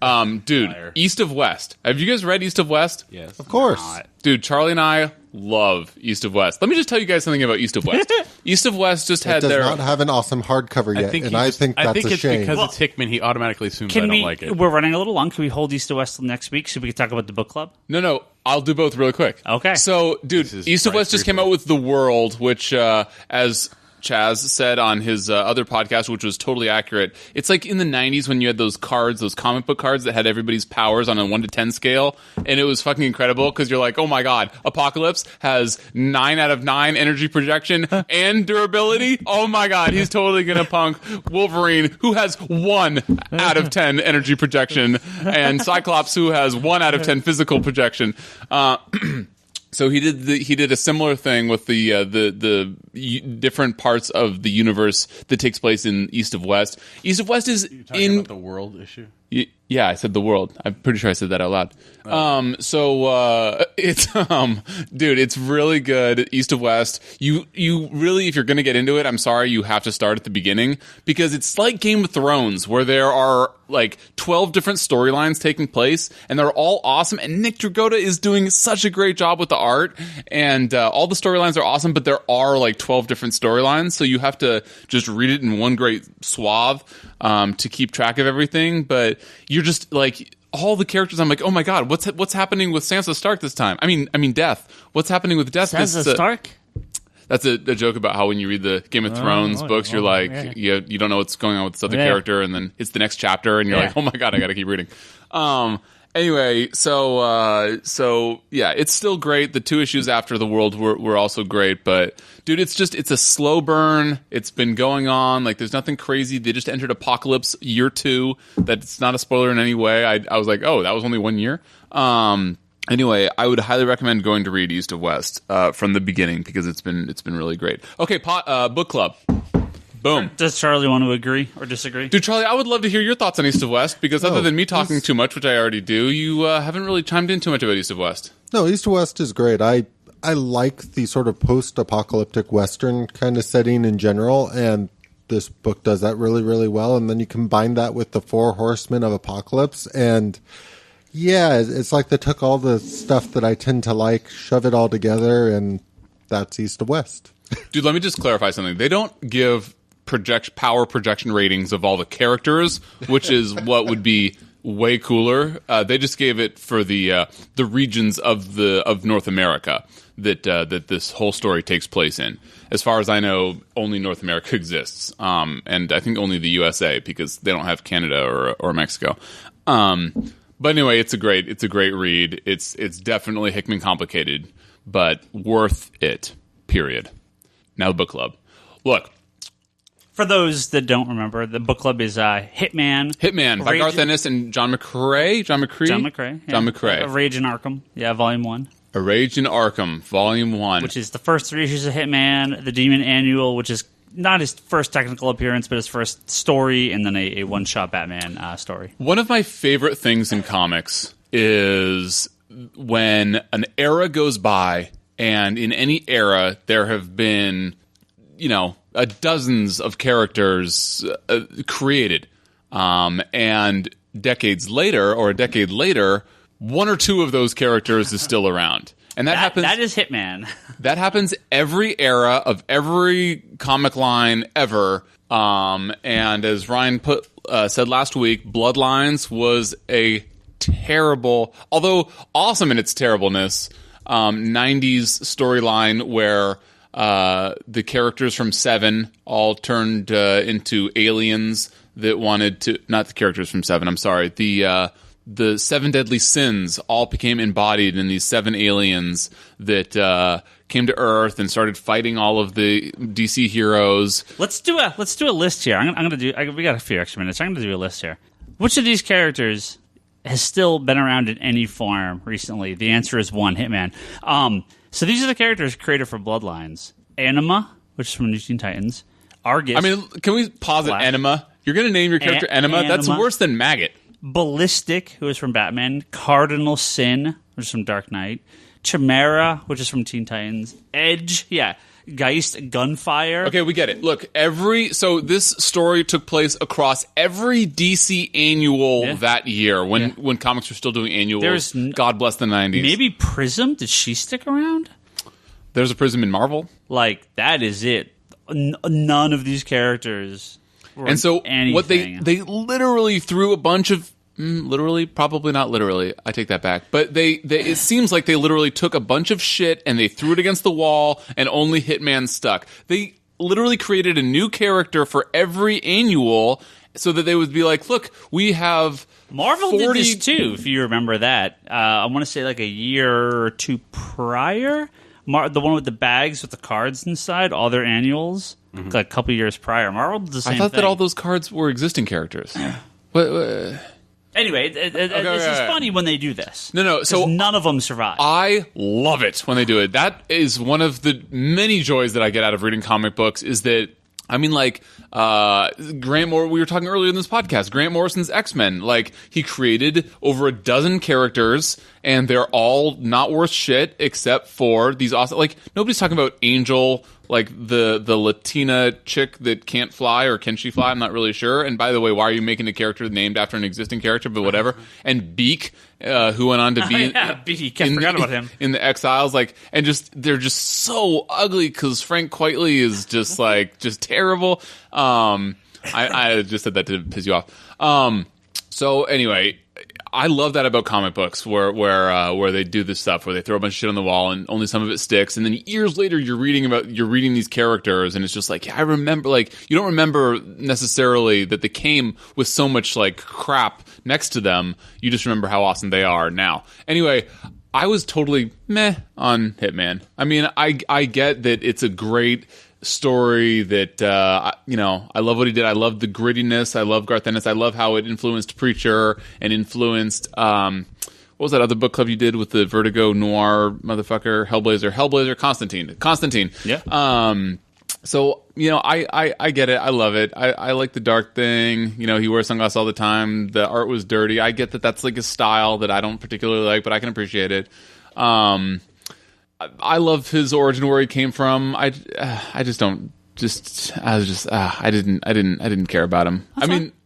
Dude, Liar. East of West. Have you guys read East of West? Yes. Of course. Dude, Charlie and I love East of West. Let me just tell you guys something about East of West. East of West just It had does their. not have an awesome hardcover yet, and I think that's a it's shame. because Well, it's Hickman. He automatically assumes I Can don't we? like it. We're running a little long. Can we hold East to West till next week so we can talk about the book club? No, I'll do both really quick. Okay. So, dude, This is East of Bryce West just came Reaper. out with The World, which, as Chaz said on his other podcast, which was totally accurate, it's like in the 90s when you had those cards, those comic book cards that had everybody's powers on a 1 to 10 scale, and it was fucking incredible because you're like, oh my god, Apocalypse has 9 out of 9 energy projection and durability. Oh my god, he's totally gonna punk Wolverine, who has 1 out of 10 energy projection, and Cyclops, who has 1 out of 10 physical projection. So he did a similar thing with the different parts of the universe that takes place in East of West. East of West is Talking about the world issue. Yeah, I said the world. I'm pretty sure I said that out loud. So it's dude, it's really good. East of West. You really, if you're gonna get into it, I'm sorry, you have to start at the beginning because it's like Game of Thrones, where there are like 12 different storylines taking place, and they're all awesome. And Nick Dragotta is doing such a great job with the art, and all the storylines are awesome. But there are like 12 different storylines, so you have to just read it in one great swath to keep track of everything. But you're just like all the characters. I'm like, oh my god, what's happening with Sansa Stark this time? I mean, Death. What's happening with Death? Sansa Stark? That's a joke about how when you read the Game of Thrones books, you're like, yeah. you don't know what's going on with this other Yeah. character, and then it's the next chapter, and you're Yeah. like, oh my god, I got to keep reading. Anyway, so yeah, it's still great. The 2 issues after The World were also great, but dude, it's a slow burn. It's been going on. Like, there's nothing crazy. They just entered Apocalypse year 2. That's not a spoiler in any way. I was like, oh, that was only 1 year. Anyway, I would highly recommend going to read East of West from the beginning because it's been really great. Okay, book club. Boom. Does Charlie want to agree or disagree? Dude, Charlie, I would love to hear your thoughts on East of West because other than me talking too much, which I already do, you haven't really chimed in too much about East of West. No, East to West is great. I like the sort of post-apocalyptic Western kind of setting in general, and this book does that really, really well. And then you combine that with the 4 Horsemen of Apocalypse, and yeah, it's like they took all the stuff that I tend to like, shove it all together, and that's East to West. Dude, let me just clarify something. They don't give power projection ratings of all the characters, which is what would be way cooler. They just gave it for the regions of North America that this whole story takes place in. As far as I know, only North America exists, and I think only the USA because they don't have Canada or Mexico. But anyway, it's a great read. It's definitely Hickman complicated, but worth it. Period. Now the book club. Look, for those that don't remember, the book club is Hitman by Garth Ennis and John McCrae. John McCrae. A Rage in Arkham. Yeah, Volume 1. A Rage in Arkham, Volume 1. Which is the first 3 issues of Hitman, the Demon Annual, which is not his first technical appearance, but his first story, and then a one-shot Batman story. One of my favorite things in comics is when an era goes by, and in any era there have been, dozens of characters created, and decades later, or a decade later, 1 or 2 of those characters is still around. And that happens. That is Hitman. That happens every era of every comic line ever. And as Ryan said last week, Bloodlines was a terrible, although awesome in its terribleness, 90s storyline where the characters from Seven all turned into aliens that wanted to. Not the characters from Seven. I'm sorry. The 7 deadly sins all became embodied in these 7 aliens that came to Earth and started fighting all of the DC heroes. Let's do a list here. We got a few extra minutes. I'm gonna do a list here. Which of these characters has still been around in any form recently? The answer is 1, Hitman. So these are the characters created for Bloodlines. Anima, which is from New Teen Titans. Argus. I mean, can we pause at Enema? You're gonna name your character Enema? That's worse than Maggot. Ballistic, who is from Batman. Cardinal Sin, which is from Dark Knight. Chimera, which is from Teen Titans. Edge, yeah. Geist, Gunfire. Okay, we get it. Look, so this story took place across every DC annual that year when comics were still doing annuals. God bless the 90s. Maybe Prism? Did she stick around? There's a Prism in Marvel. That is it. None of these characters. And so anything. What they literally threw a bunch of literally, probably not literally, I take that back, but they it seems like they literally took a bunch of shit and they threw it against the wall and only Hitman stuck. They literally created a new character for every annual so that they would be like, look, we have Marvel 40... did this too, if you remember that. I want to say like a year or 2 prior, the one with the bags with the cards inside, all their annuals. Like a couple years prior, Marvel did the same thing. I thought that all those cards were existing characters. What? Anyway, it's just funny when they do this. No. So none of them survive. I love it when they do it. That is one of the many joys that I get out of reading comic books. Is that Grant Morrison. We were talking earlier in this podcast. Grant Morrison's X-Men. He created over a dozen characters, and they're all not worth shit except for these awesome. Nobody's talking about Angel. The Latina chick that can't fly, or can she fly? I'm not really sure. And by the way, why are you making a character named after an existing character? But whatever. And Beak, who went on to be Beak. I forgot about him in the Exiles. They're just so ugly because Frank Quitely is just terrible. I just said that to piss you off. So anyway. I love that about comic books, where they do this stuff, where they throw a bunch of shit on the wall and only some of it sticks, and then years later you're reading these characters, and it's just I remember, you don't remember necessarily that they came with so much crap next to them. You just remember how awesome they are now. Anyway, I was totally meh on Hitman. I mean, I get that it's a great story that I love what he did. I love the grittiness. I love Garth Ennis. I love how it influenced Preacher and influenced what was that other book club you did with the Vertigo noir motherfucker Hellblazer Constantine. Yeah. So I get it. I love it. I like the dark thing. He wears sunglasses all the time. The art was dirty. I get that that's a style that I don't particularly like, but I can appreciate it. I love his origin, where he came from. I didn't care about him.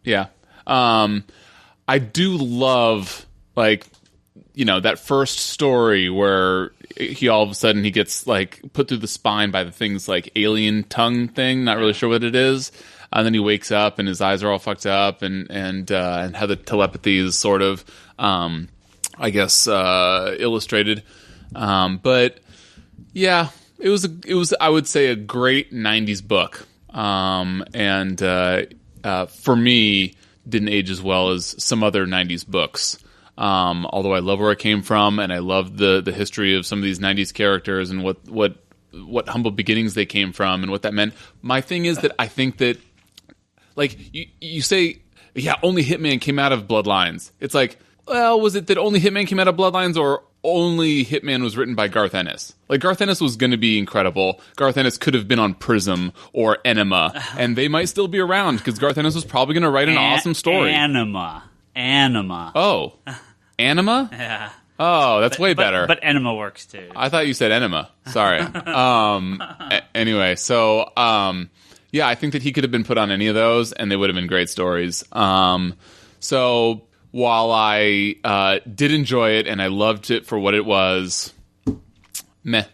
Yeah. I do love that first story where he all of a sudden he gets put through the spine by the things alien tongue thing. Not really sure what it is. And then he wakes up and his eyes are all fucked up and how the telepathy is sort of, illustrated. But yeah, it was I would say a great 90s book. For me, didn't age as well as some other 90s books. Although I love where it came from, and I love the history of some of these 90s characters and what humble beginnings they came from and what that meant. My thing is that I think that, like, you say, yeah, only Hitman came out of Bloodlines. It's like, well, was it that only Hitman came out of Bloodlines, or only Hitman was written by Garth Ennis? Like, Garth Ennis was going to be incredible. Garth Ennis could have been on Prism or Enema, and they might still be around, because Garth Ennis was probably going to write an awesome story. Anima. Oh. Anima? Yeah. Oh, that's way better. But Enema works too. I thought you said enema. Sorry. Anyway, so yeah, I think that he could have been put on any of those, and they would have been great stories. So while I did enjoy it and I loved it for what it was, meh.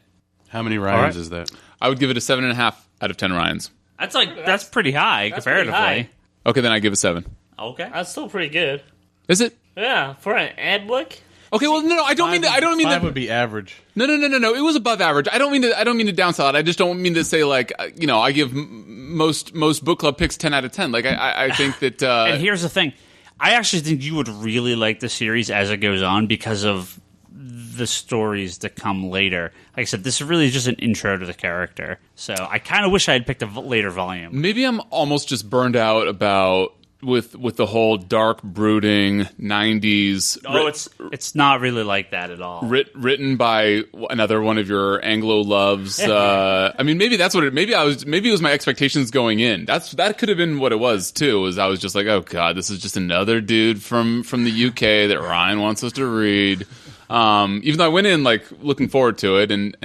How many Ryans is that? I would give it a 7.5 out of 10 Ryans. That's pretty high comparatively. pretty high. Okay, then I give it 7. Okay. That's still pretty good. Is it? Yeah, for an ad book. Okay, well, no, I don't mean that. I don't mean that. 5 would be average. No. It was above average. I don't mean to downsell it. I just don't mean to say, like, I give most book club picks 10 out of 10. Like, I think that. And here's the thing, I actually think you would really like the series as it goes on because of the stories that come later. Like I said, this really is just an intro to the character. So I kind of wish I had picked a later volume. Maybe I'm almost just burned out about with the whole dark, brooding 90s. Oh, it's not really like that at all. Written by another one of your Anglo loves. I mean, maybe that's what it. Maybe it was my expectations going in. That could have been what it was too. Was I was just like, oh god, this is just another dude from the UK that Ryan wants us to read. Even though I went in like looking forward to it, and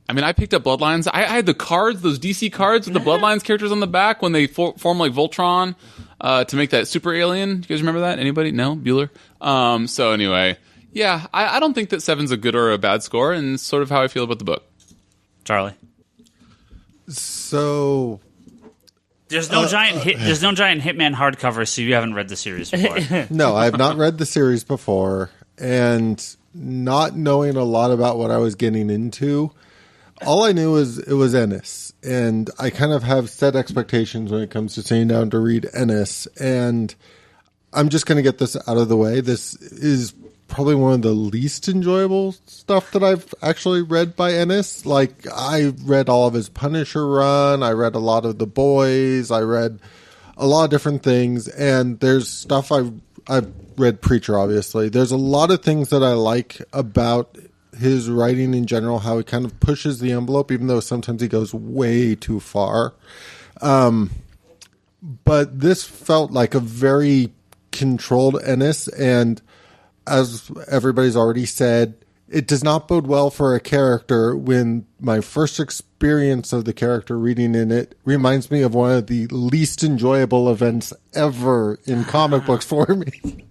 I mean, I picked up Bloodlines. I had the cards, those DC cards with the Bloodlines characters on the back when they form like Voltron to make that super alien. You guys remember that? Anybody? No? Bueller? So anyway, yeah, I don't think that 7's a good or a bad score, and it's sort of how I feel about the book. Charlie? So... There's no giant Hitman hardcover, so you haven't read the series before. No, I have not read the series before, and not knowing a lot about what I was getting into, all I knew was it was Ennis, and I kind of have set expectations when it comes to sitting down to read Ennis, and I'm just going to get this out of the way. This is probably one of the least enjoyable stuff that I've actually read by Ennis. Like, I read all of his Punisher run, I read a lot of The Boys, I read a lot of different things, and there's stuff I've read Preacher, obviously. There's a lot of things that I like about his writing in general, how he kind of pushes the envelope, even though sometimes he goes way too far. But this felt like a very controlled Ennis, and as everybody's already said, it does not bode well for a character when my first experience of the character reading in it reminds me of one of the least enjoyable events ever in comic books for me.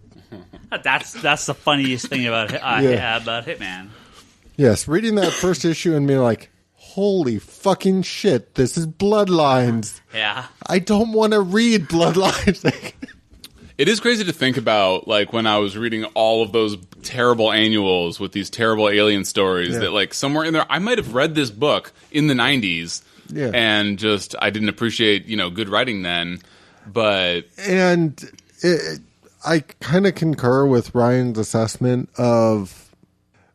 That's the funniest thing about Hitman. Yes, reading that first issue and being like, holy fucking shit, this is Bloodlines. Yeah. I don't want to read Bloodlines. It is crazy to think about, like, when I was reading all of those terrible annuals with these terrible alien stories, that, like, somewhere in there, I might have read this book in the 90s, and just, I didn't appreciate, good writing then, but... And I kind of concur with Ryan's assessment of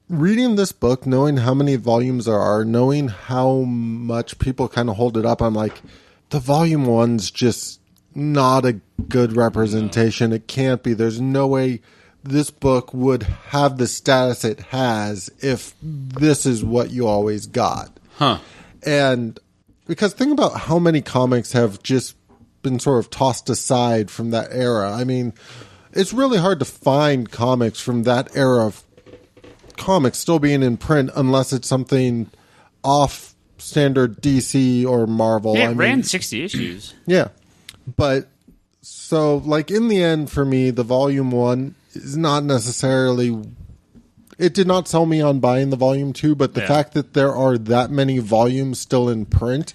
reading this book, knowing how many volumes there are, knowing how much people kind of hold it up. I'm like, the volume one's just not a good representation. It can't be. There's no way this book would have the status it has if this is what you always got. Huh. And because think about how many comics have just been sort of tossed aside from that era. I mean, it's really hard to find comics from that era of comics still being in print unless it's something off standard DC or Marvel. Yeah, it ran 60 issues. Yeah. But so, like, in the end, for me, the volume one is not necessarily, it did not sell me on buying the volume two, but the fact that there are that many volumes still in print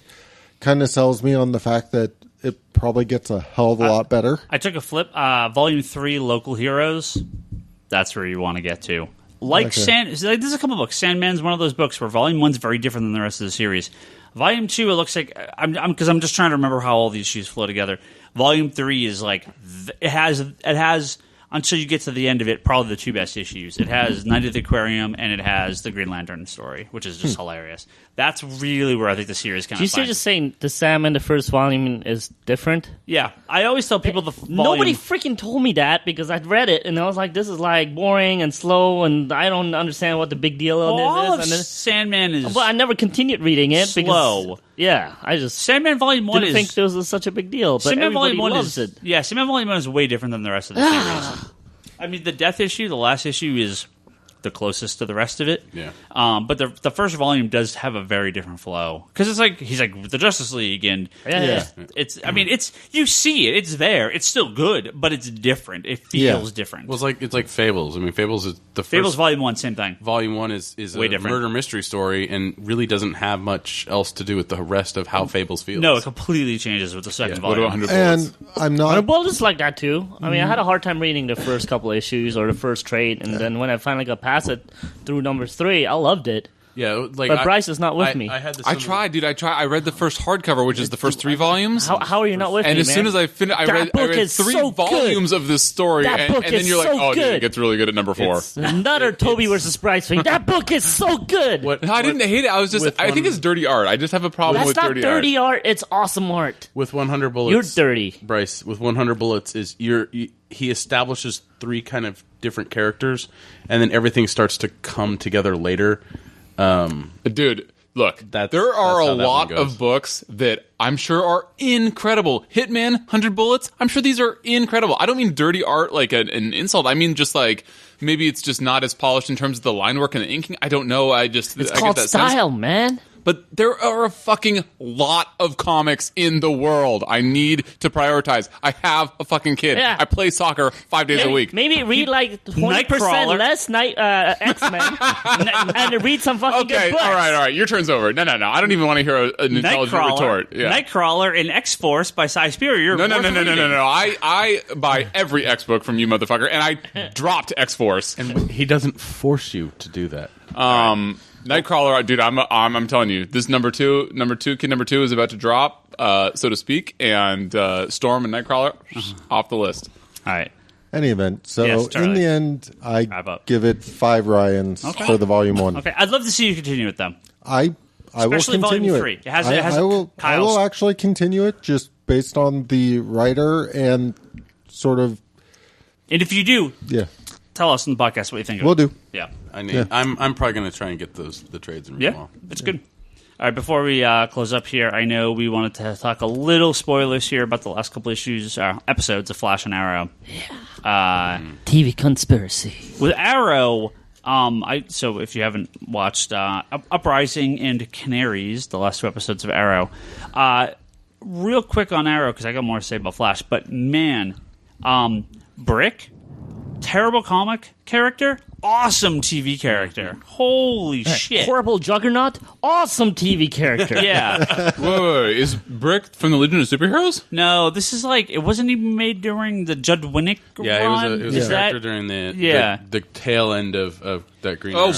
kind of sells me on the fact that it probably gets a hell of a lot better. I took a flip. Volume 3, Local Heroes. That's where you want to get to. There's a couple books. Sandman's one of those books where Volume 1's very different than the rest of the series. Volume 2, it looks like, because I'm just trying to remember how all these issues flow together. Volume 3 is like, it has until you get to the end of it, probably the two best issues. It has Night at the Aquarium and it has the Green Lantern story, which is just hilarious. That's really where I think the series kind of. Did you just saying the Sam in the first volume is different? Yeah, I always tell people the volume. Nobody freaking told me that because I'd read it and I was like, this is like boring and slow and I don't understand what the big deal all on of this is. And Sandman is. but I never continued reading it slow. because yeah, I just Sandman Volume 1 didn't think this was such a big deal. But Sandman everybody Volume 1 loves is it. yeah. Sandman Volume 1 is way different than the rest of the series. I mean, the Death issue, the last issue, is the closest to the rest of it. Yeah. But the first volume does have a very different flow because it's like he's like the Justice League, and Yeah. it's. I mean, it's you see it, it's there, it's still good, but it's different. It feels different. Well, it's like Fables. I mean, Fables is the first. Fables Volume 1, same thing. Volume 1 is Way a different. murder mystery story and really doesn't have much else to do with the rest of how Fables feels. No, it completely changes with the second What volume. about 100 Bullets? And I'm not. Well, it's like that too. I mean, I had a hard time reading the first couple issues or the first trade, and then when I finally got past it through number 3, I loved it. Yeah, like But Bryce is not with me. I had this. I tried, dude. I read the first hardcover, which is the first 3 volumes. How are you not with me, And as man? soon as I finished, I That read book is 3 so good. volumes of this story, That and book then is you're like, so oh, dude, good. it gets really good at number 4. Another Toby versus Bryce thing. That book is so good. What, No, I didn't hate it. I was just, with I think one- it's dirty art. I just have a problem That's with not dirty dirty art. art. It's awesome art. with 100 bullets. You're dirty. Bryce. With 100 bullets is he establishes 3 kind of different characters, and then everything starts to come together later. Dude, look, That's there are a how that lot one goes. of books that I'm sure are incredible. Hitman, 100 Bullets, I'm sure these are incredible. I don't mean dirty art like an insult. I mean just like maybe it's just not as polished in terms of the line work and the inking. I don't know. It's I called get that sense. style, man. But there are a fucking lot of comics in the world. I need to prioritize. I have a fucking kid. Yeah. I play soccer 5 days a week. Maybe read like 20% Nightcrawler. less X-Men and read some fucking Okay, good books. all right. Your turn's over. No. I don't even want to hear an intelligent retort. Yeah. Nightcrawler and X-Force by Cy Spurrier. No. I buy every X book from you, motherfucker, and I dropped X Force. And he doesn't force you to do that. Nightcrawler, dude, I'm telling you, this kid number two is about to drop, so to speak, and Storm and Nightcrawler off the list. All right. Any event. So Yes, Charlie. in the end, I Wrap up. give it 5 Ryans Okay. for the volume 1. Okay, I'd love to see you continue with them. I will Especially volume continue 3. it. It has I will Kyle's- actually continue it just based on the writer and sort of And if you do, yeah. tell us in the podcast what you think of Will it. do. Yeah. I'm probably going to try and get the trades and read them Yeah, all. it's good. All right, before we close up here, I know we wanted to talk a little spoilers here about the last couple issues, episodes of Flash and Arrow. TV conspiracy. With Arrow, so if you haven't watched Uprising and Canaries, the last 2 episodes of Arrow, real quick on Arrow, because I got more to say about Flash, but man, Brick, terrible comic character, awesome TV character. Holy shit. Horrible Juggernaut. Awesome TV character. Yeah. Wait, is Brick from the Legion of Superheroes? No, this is like, it wasn't even made during the Judd Winnick Yeah, run. it was Is a character during the tail end of that Green Arrow.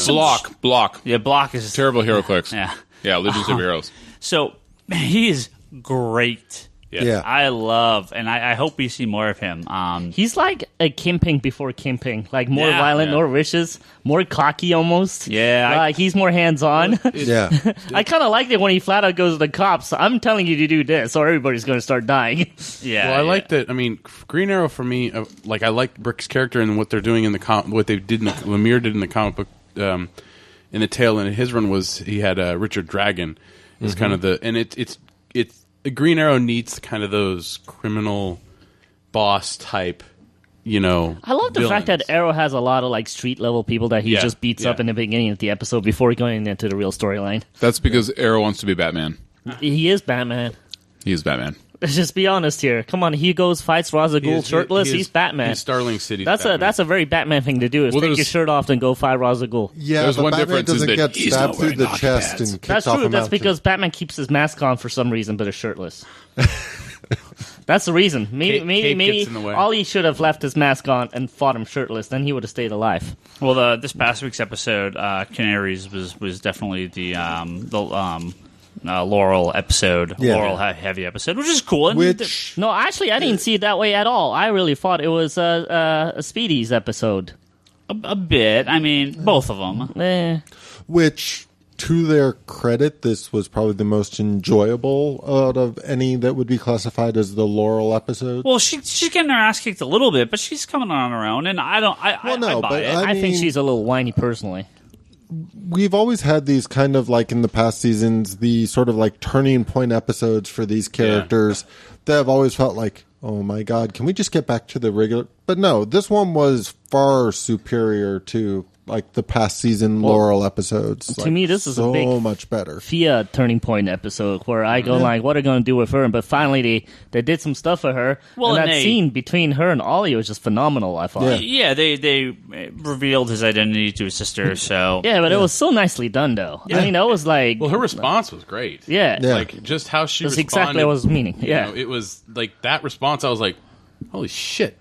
Block. Yeah, Block is Terrible hero clicks. Yeah. Yeah, Legion of Superheroes. So, man, he is great. Yeah. I love, and I hope we see more of him. He's like a Kimping before Kimping. Like more Yeah. violent, more vicious, more cocky almost. Yeah, Like he's more hands-on. Yeah. I kind of liked it when he flat out goes to the cops. I'm telling you to do this or everybody's going to start dying. Yeah, Well, I like that. I mean, Green Arrow for me, like I like Brick's character and what they're doing in the what they did in Lemire did in the comic book. In the tail end of his run was he had Richard Dragon is kind of the and it's Green Arrow needs kind of those criminal boss type, I love the fact that villains. Arrow has a lot of like street level people that he Yeah, just beats up yeah. in the beginning of the episode before going into the real storyline. That's because Arrow wants to be Batman. He is Batman. He is Batman. Let's just be honest here. Come on, he goes fights Ra's al Ghul shirtless. He's Batman. He's Starling City's That's Batman. a very Batman thing to do. Is Well, take your there's- shirt off and go fight Ra's al Ghul. Yeah, There's but one Batman difference is doesn't that get he's stabbed not through wearing the hockey chest pads. and kicked That's off true. a That's mountain. because Batman keeps his mask on for some reason, but is shirtless. That's the reason. Maybe Cape gets in the way. all he should have left his mask on and fought him shirtless. Then he would have stayed alive. Well, this past week's episode, Canaries was definitely Laurel episode, Yeah. Laurel heavy episode, which is cool. And Which No, actually, I didn't see it that way at all. I really thought it was a Speedy's episode. a bit. I mean, both of them. which to their credit, this was probably the most enjoyable out of any that would be classified as the Laurel episode. Well, she's getting her ass kicked a little bit, but she's coming on her own, and I buy it. I think mean, she's a little whiny personally. we've always had these kind of like in the past seasons, the sort of like turning point episodes for these characters that have always felt like, oh my God, can we just get back to the regular? But no, this one was far superior to like the past season Laurel episodes. To me, this is so a big much better. Fia turning point episode where I go like, what are they going to do with her? But finally, they did some stuff for her. Well, and that and scene between her and Ollie was just phenomenal, I thought. Yeah. They revealed his identity to his sister, so... Yeah, but it was so nicely done, though. Yeah. I mean, that was like... Well, her response was great. Yeah. Yeah. Like, just how she That's responded. exactly what I was meaning. You Yeah. know, it was like that response. I was like, holy shit,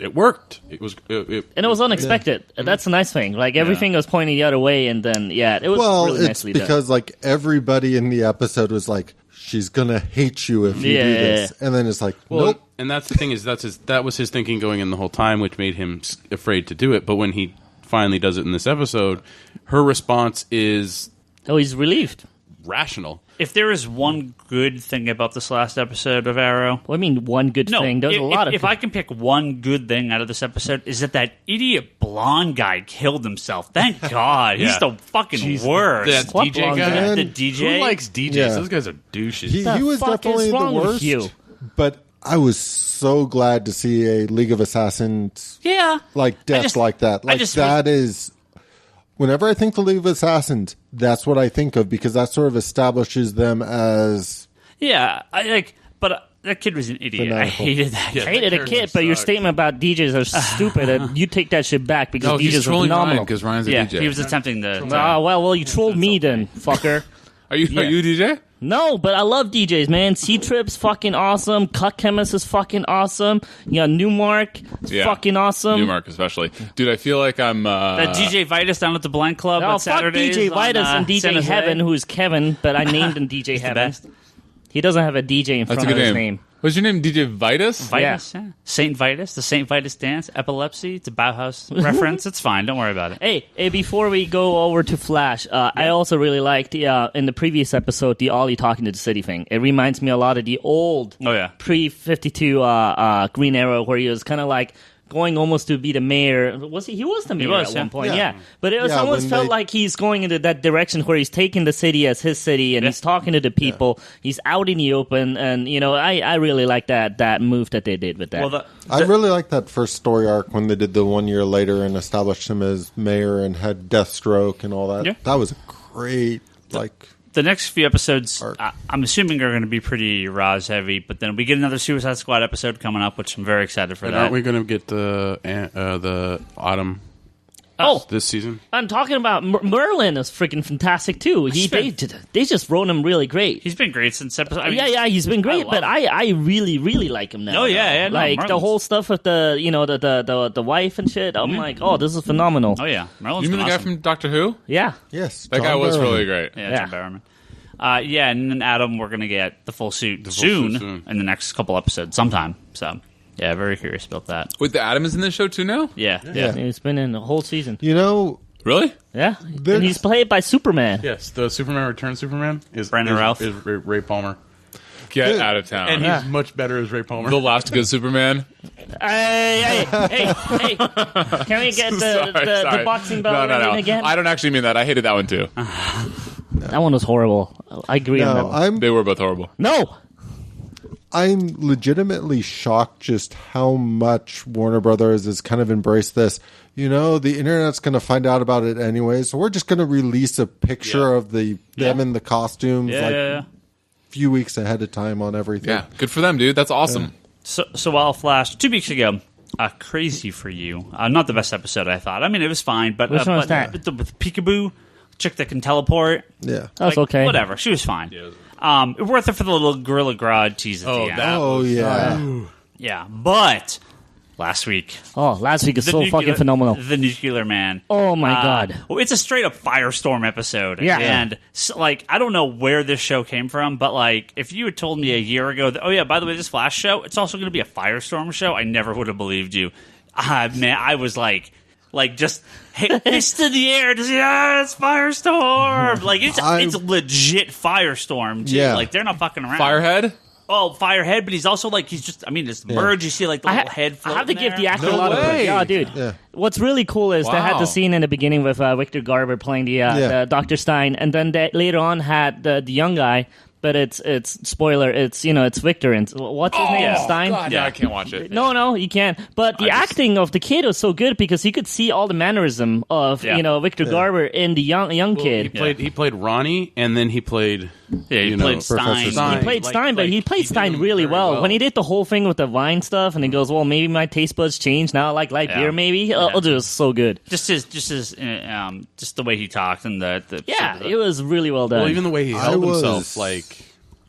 it worked. It was, And it was unexpected. That's the nice thing. Like, everything was pointing the other way, and then, it was Well, really it's nicely done. because like everybody in the episode was like, she's gonna hate you if you do this, and then it's like, well, nope. and that's the thing is that was his thinking going in the whole time, which made him afraid to do it. But when he finally does it in this episode, her response is Oh, he's relieved. rational. If there is one good thing about this last episode of Arrow... What do you mean, one good thing? There's a lot of... If I can pick one good thing out of this episode, is that idiot blonde guy killed himself. Thank God. He's the fucking worst. That What DJ blonde guy. guy? The DJ? Who likes DJs? Yeah. Those guys are douches. He The was fuck definitely is the wrong with worst. you? But I was so glad to see a League of Assassins Yeah. like death just- like that. I Like just that is. Whenever I think the League of Assassins, that's what I think of because that sort of establishes them as Yeah. But that kid was an idiot. I Fanatical. hated that. Yeah. I hated a kid, but your statement about DJs are stupid, and you take that shit back because No, he's DJs are trolling Ryan phenomenal. because Ryan's a Yeah, DJ. he was attempting to... Well, you trolled me then, fucker. Are you a DJ? No, but I love DJs, man. C-Trip's fucking awesome. Cut Chemist is fucking awesome. You got Newmark. It's fucking awesome. Newmark especially. Dude, I feel like I'm... that DJ Vitus down at the Blank Club Oh, on fuck Saturdays DJ on, Vitus and San DJ Jose. Heaven, who's Kevin, but I named him DJ Heaven. best. He doesn't have a DJ in That's front a of good his name. name. What's your name? DJ Vitus? Vitus, yeah. Saint Vitus, the Saint Vitus dance, epilepsy, it's a Bauhaus reference. It's fine. Don't worry about it. Hey, before we go over to Flash, I also really liked the in the previous episode, the Ollie talking to the city thing. It reminds me a lot of the old Oh, yeah. pre-52 Green Arrow, where he was kind of like going almost to be the mayor. Was he? He was the mayor was, at yeah. one point, Yeah. yeah. But it was Yeah, almost when felt they- like he's going into that direction where he's taking the city as his city, and he's talking to the people. He's out in the open, and I really like that move that they did with that. Well, I really like that first story arc when they did the 1 year later and established him as mayor and had Deathstroke and all that. Yeah. That was a great the next few episodes, Arc. I'm assuming are going to be pretty Roz heavy, but then we get another Suicide Squad episode coming up, which I'm very excited for And that. aren't we going to get the Autumn this season? I'm talking about Merlin is freaking fantastic too. They just wrote him really great. He's been great since episode. I mean, Yeah, he's been great, love but him. I really, really like him now. Oh, yeah, no, like the Merlin's- whole stuff with the the wife and shit. I'm like, oh, this is phenomenal. Oh yeah, Merlin's You mean the been guy awesome. from Doctor Who? Yeah, yes. That John guy was Barrowman. really great. Yeah, Yeah. John Barrowman. Yeah, and then Adam, we're gonna get the full suit suit soon soon. in the next couple episodes, sometime. So yeah, very curious about that. Wait, the Atom is in this show too now? Yeah. Yeah. he's been in the whole season. You know, Really? Yeah, There's- and he's played by Superman. Yes, the Superman Returns Superman is Brandon Routh. is Ray Palmer, Get Good. out of town. and Yeah. he's much better as Ray Palmer. The last good Superman. Hey! Can we get the boxing belt No. again? I don't actually mean that. I hated that one too. That one was horrible. I agree on that no, one. They were both horrible. No! I'm legitimately shocked just how much Warner Brothers has kind of embraced this. You know, the internet's going to find out about it anyway, so we're just going to release a picture of them in the costumes Yeah. few weeks ahead of time on everything. Yeah, good for them, dude. That's awesome. So while Flash 2 weeks ago, Crazy for You, not the best episode I thought. I mean, it was fine, but Which one was that? With Peekaboo, chick that can teleport. Yeah. That's okay. Whatever, she was fine. Worth it for the little Gorilla Grodd tease at the end. Oh, yeah. Yeah, but Last week. Oh, last week is so fucking phenomenal. The Nuclear Man. Oh my god. Well, it's a straight up Firestorm episode. Yeah. And I don't know where this show came from, but if you had told me a year ago that, oh yeah, by the way, this Flash show, it's also going to be a Firestorm show, I never would have believed you. Man, I was just fist in the air, just it's Firestorm. It's legit Firestorm too. Yeah. They're not fucking around. Firehead? Oh, Firehead, but he's also this merge. You see the little head floating I have to give there. the actor a lot of credit. Yeah, dude. Yeah. What's really cool is they had Wow. the scene in the beginning with Victor Garber playing the Dr. Stein, and then they later on had the young guy. But it's spoiler. It's Victor and what's his name? yeah. Stein. God, yeah, I can't watch it. No, you can't. But the acting of the kid was so good because you could see all the mannerism of Victor Garber in the young kid. He played Ronnie, and then he played. He played Stein. Stein. He played Stein, but he played Stein really well. When he did the whole thing with the wine stuff, and he goes, "Well, maybe my taste buds changed now. I like light beer, maybe." It was so good. Just the way he talked and the It was really well done. Well, even the way he held himself,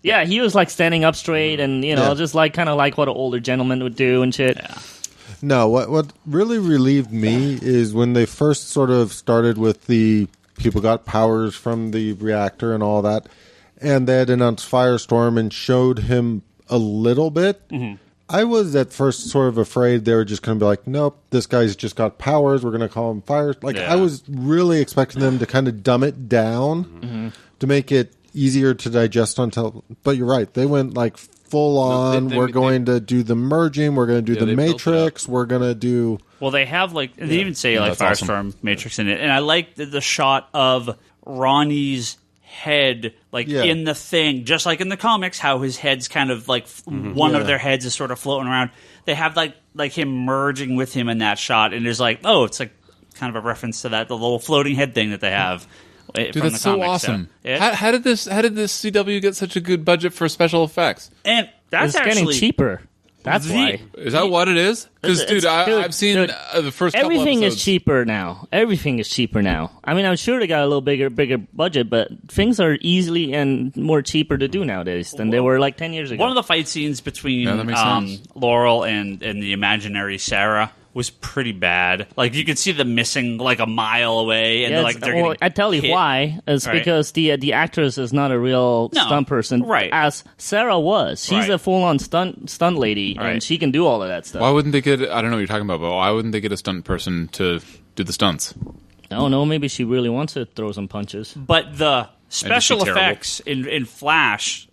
Yeah, he was standing up straight and just kind of like what an older gentleman would do and shit. Yeah. No, what really relieved me is when they first sort of started with the people got powers from the reactor and all that, and they had announced Firestorm and showed him a little bit. Mm-hmm. I was at first sort of afraid they were just going to be like, nope, this guy's just got powers. We're going to call him Fire. I was really expecting them to kind of dumb it down to make it easier to digest on television. But you're right. They went full on. We're going to do the merging. We're going to do the Matrix. We're going to do... Well, they have they even say Firestorm awesome. Matrix in it. And I like the shot of Ronnie's head in the thing, just like in the comics, how his head's kind of one of their heads is sort of floating around. They have like him merging with him in that shot, and there's it's kind of a reference to that, the little floating head thing that they have. Dude, from that's the so comics. awesome. So, how did this CW get such a good budget for special effects? And that's it's getting actually cheaper. That's why. Is that what it is? Because, dude, I've seen the first couple everything episodes. is cheaper now. Everything is cheaper now. I mean, I'm sure they got a little bigger budget, but things are easily and more cheaper to do nowadays than they were 10 years ago. One of the fight scenes between that makes sense. Laurel and the imaginary Sarah was pretty bad. You could see them missing a mile away, and I tell you why. It's because the actress is not a real stunt person, right? As Sarah was. She's a full on stunt lady, and she can do all of that stuff. Why wouldn't they get? I don't know what you're talking about, but why wouldn't they get a stunt person to do the stunts? I don't know. Maybe she really wants to throw some punches. But the special effects in Flash,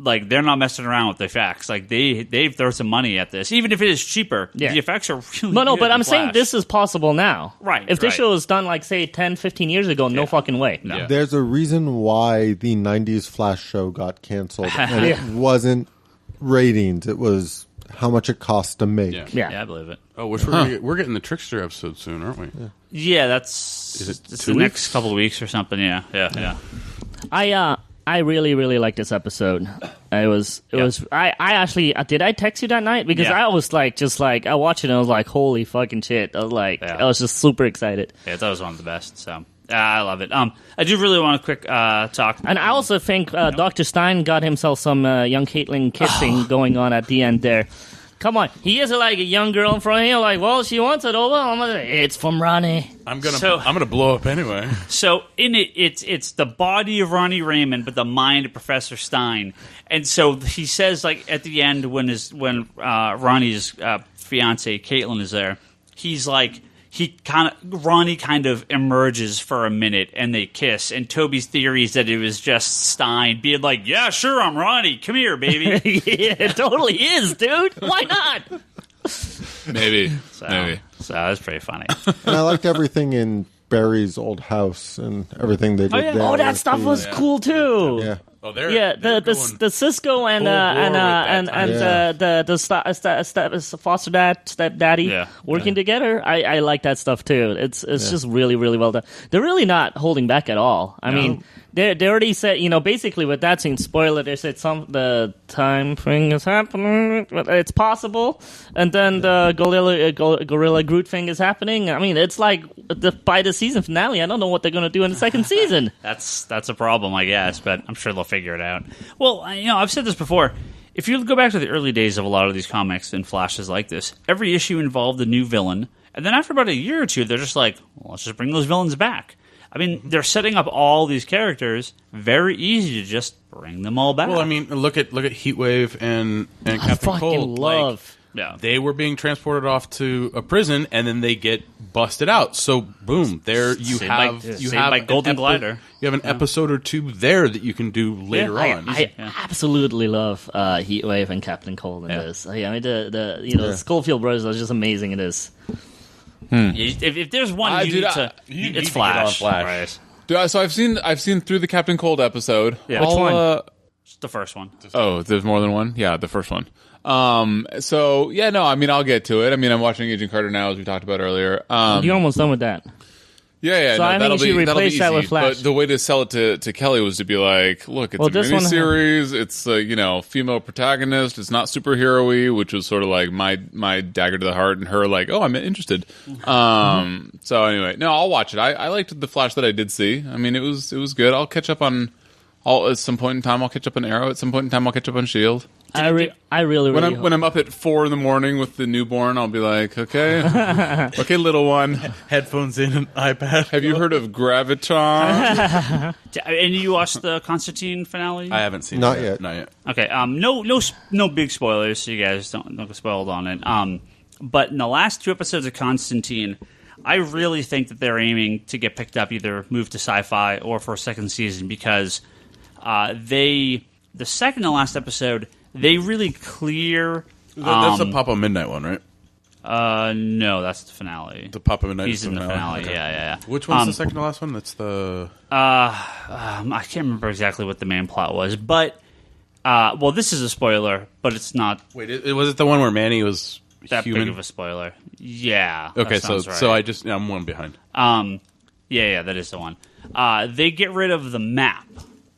they're not messing around with the effects. They throw some money at this, even if it is cheaper. Yeah. The effects are really good. No, but I'm Flash. saying this is possible now. Right. If this show was done say 10, 15 years ago, no fucking way. No. There's a reason why the 90s Flash show got canceled. And it wasn't ratings. It was how much it cost to make. Yeah, I believe it. Oh, we're getting the Trickster episode soon, aren't we? Yeah, that's it's the next couple of weeks or something. Yeah. I really, really like this episode. I actually did I text you that night? Because I was I watched it and I was like, holy fucking shit. I was I was just super excited. Yeah, that was one of the best. So I love it. I do really want a quick talk. And I also think Dr. Stein got himself some young Caitlin kissing going on at the end there. Come on, he is a young girl in front of him. Well, she wants it. Oh well, it's from Ronnie. I'm gonna blow up anyway. So in it's the body of Ronnie Raymond, but the mind of Professor Stein. And so he says at the end when Ronnie's fiance Caitlin is there, he's Ronnie kind of emerges for a minute and they kiss, and Toby's theory is that it was just Stein being yeah, sure, I'm Ronnie, come here, baby. Yeah, it totally is, dude. Why not? Maybe. So that's pretty funny. And I liked everything in Barry's old house and everything they did there. Oh, that stuff was cool too. Yeah. Oh, the Cisco and the foster dad stepdaddy working together. I like that stuff too. It's just really, really well done. They're really not holding back at all. I mean, they already said, basically with that scene, spoiler, they said the time thing is happening. It's possible, and then the Gorilla Groot thing is happening. I mean, it's by the season finale. I don't know what they're going to do in the second season. That's a problem, I guess, but I'm sure they'll figure it out. Well, I've said this before. if you go back to the early days of a lot of these comics and flashes like this, every issue involved a new villain, and then after about a year or two, they're just like, well, let's just bring those villains back. I mean, they're setting up all these characters. Very easy to just bring them all back. Well, I mean, look at Heatwave and Captain fucking Cold. love. Yeah. They were being transported off to a prison, and then they get busted out. So, boom! There you Saved have by- you Saved have by an Golden Glider. You have an episode or two there that you can do later on. I absolutely love Heatwave and Captain Cold in this. I mean, the Schofield brothers are just amazing in this. If there's one you dude, need to, you need it's to get on Flash. Flash. Right. Dude, so I've seen through the Captain Cold episode. Yeah. Which one? It's the first one. Oh, there's more than one? Yeah, the first one. So, yeah, no, I mean, I'll get to it. I mean, I'm watching Agent Carter now, as we talked about earlier. You're almost done with that. Yeah, So, I think that'll you should be replace that easy. with Flash. But the way to sell it to Kelly was to be like, look, it's a this one- miniseries. It's female protagonist. It's not superhero-y, which was sort of like my dagger to the heart, and her like, oh, I'm interested. So anyway, no, I'll watch it. I liked the Flash that I did see. I mean, it was good. I'll catch up on at some point in time. I'll catch up on Arrow. At some point in time, I'll catch up on Shield. I really When I'm up at 4 a.m. with the newborn, I'll be like, okay, okay, little one. Headphones in, an iPad. Have you heard of Graviton? And you watched the Constantine finale? I haven't seen Not it yet. Not yet. Okay. No big spoilers, so you guys don't get spoiled on it. But in the last 2 episodes of Constantine, I really think that they're aiming to get picked up, either moved to Sci-Fi or for a second season, because the second to last episode, they really clear. That's the Papa Midnight one, right? No, that's the finale. The Papa Midnight. He's is in the finale. Okay. Yeah. Which one's the second to last one? That's the. I can't remember exactly what the main plot was, but well, this is a spoiler, but it's not Wait, was it the one where Manny was that human? big of a spoiler. Yeah. Okay, that sounds right. so I'm one behind. Yeah, that is the one. They get rid of the map,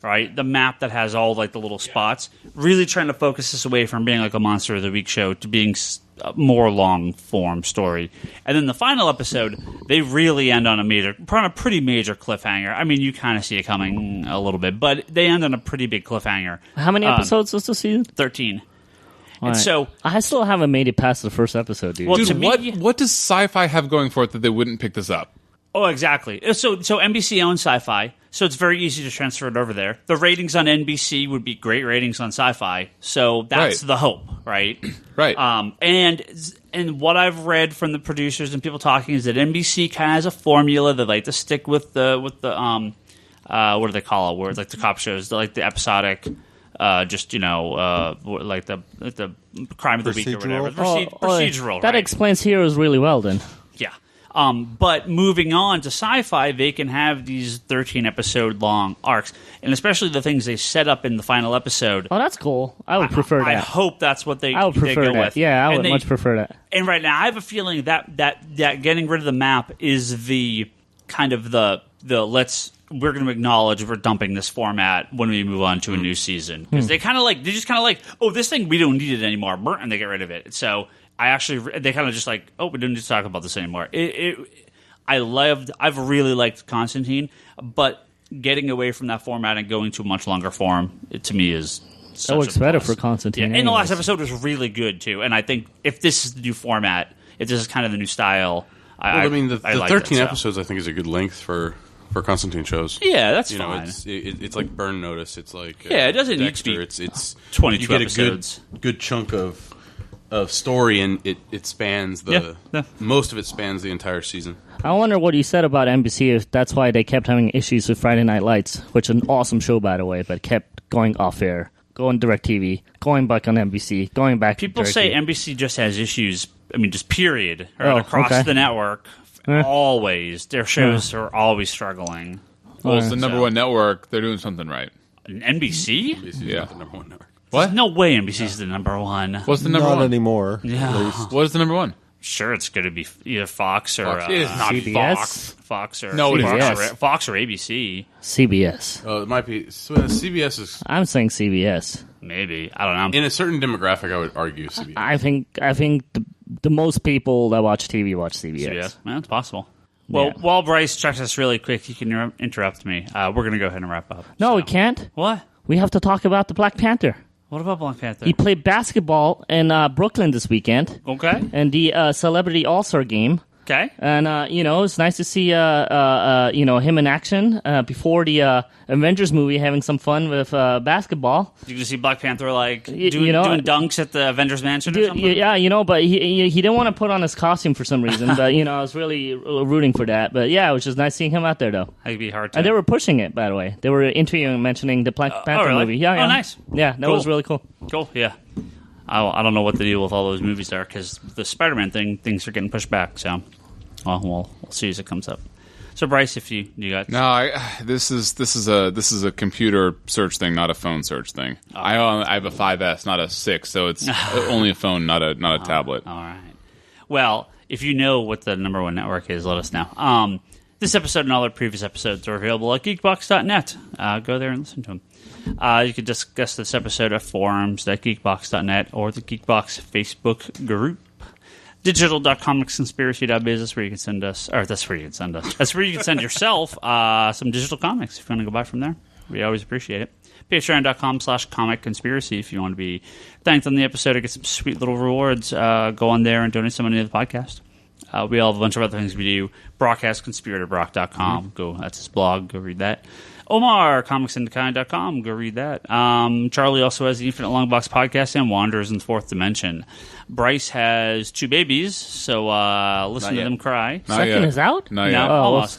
right? The map that has all like the little spots. Really trying to focus this away from being like a Monster of the Week show to being a more long form story. And then the final episode, they really end on a pretty major cliffhanger. I mean, you kind of see it coming a little bit, but they end on a pretty big cliffhanger. How many episodes was the season? 13. All And right. so, I still haven't made it past the first episode, dude. Well, Dude, to me- what does Sci-Fi have going for it that they wouldn't pick this up? oh, exactly. So NBC owns Sci-Fi, so it's very easy to transfer it over there. The ratings on NBC would be great ratings on Sci-Fi, so that's Right. the hope, right? Right. And what I've read from the producers and people talking is that NBC kind of has a formula. They like to stick with the what do they call it? Where it's like the cop shows, like the episodic. Like the crime of the week or Procedural? whatever. Procedural. That right? explains Heroes really well, then. Yeah. But moving on to Sci-Fi, they can have these 13-episode long arcs, and especially the things they set up in the final episode. Oh, that's cool. I would prefer I that. hope that's what they I would they prefer go that. with. Yeah, I And would they- much prefer that. And right now, I have a feeling that getting rid of the map is the kind of the we're going to acknowledge we're dumping this format when we move on to a new season, because they just kind of like, oh, this thing we don't need it anymore, and they get rid of it. So they kind of just like, oh, we don't need to talk about this anymore. I've really liked Constantine, but getting away from that format and going to a much longer form, to me is such That works a better plus. for Constantine. Yeah, and the last anyways. episode was really good too. And I think if this is the new format, if this is kind of the new style, I mean, the I liked 13 it, so. episodes I think is a good length for Constantine shows. Yeah, that's You know, fine. it's like Burn Notice. It's like Yeah, it doesn't need to Dexter. be It's 22 you get episodes. a good chunk of story, and it spans Yeah. most of it spans the entire season. I wonder what you said about NBC, if that's why they kept having issues with Friday Night Lights, which is an awesome show, by the way, but kept going off air, going DirecTV, going back on NBC, going back People to say DirecTV. NBC just has issues. I mean, just period, right, across okay. the network. Always, their shows are always struggling. Well, it's the So- number one network. They're doing something right. NBC? NBC is Yeah. not the number one network. There's no way NBC's the number one. What's the number Not one? anymore. Yeah. At least. What is the number one? Sure, it's going to be either Fox or Fox. not CBS? Fox or No, it is not. Fox or ABC. CBS. It might be CBS is I'm saying CBS. Maybe, I don't know. in a certain demographic. I would argue CBS. I think the most people that watch TV watch CBS. CBS. Yeah, it's possible. Well, Yeah. while Bryce checks us really quick, you can interrupt me. We're going to go ahead and wrap up. No, So- we can't. What? We have to talk about the Black Panther. What about Black Panther? He played basketball in Brooklyn this weekend, Okay. and the Celebrity All-Star Game. Okay. And, it's nice to see, him in action before the Avengers movie, having some fun with basketball. You can see Black Panther doing you know, dunks at the Avengers Mansion or something? Yeah, but he didn't want to put on his costume for some reason. But, I was really rooting for that. But, yeah, it was just nice seeing him out there, though. That'd be hard to. And they were pushing it, by the way. They were interviewing, mentioning the Black Panther really? movie. Yeah, Oh, nice. Yeah, that Cool. was really cool. Cool, yeah. I don't know what the deal with all those movies are, because the Spider-Man things are getting pushed back, so... Well, we'll see as it comes up. So, Bryce, if you got This is a computer search thing, not a phone search thing. I have a 5S, not a 6, so it's only a phone, not a tablet. All right. Well, if you know what the number one network is, let us know. This episode and all our previous episodes are available at geekbox.net. Go there and listen to them. You can discuss this episode at forums.geekbox.net or the Geekbox Facebook group. Digital.comicsconspiracy.biz. That's where you can send us, or that's where you can send us. That's where you can send yourself some digital comics if you want to go buy from there. We always appreciate it. Patreon.com/comic conspiracy if you want to be thanked on the episode or get some sweet little rewards. Go on there and donate some money to the podcast. We all have a bunch of other things we do. BroadcastconspiratorBrock.com. Go, that's his blog. Go read that. Omar, comicsinthekind.com. Go read that. Charlie also has the Infinite Longbox podcast and Wanderers in the Fourth Dimension. Bryce has 2 babies, so listen to them cry. Not Second yet. is out? Not No, yet.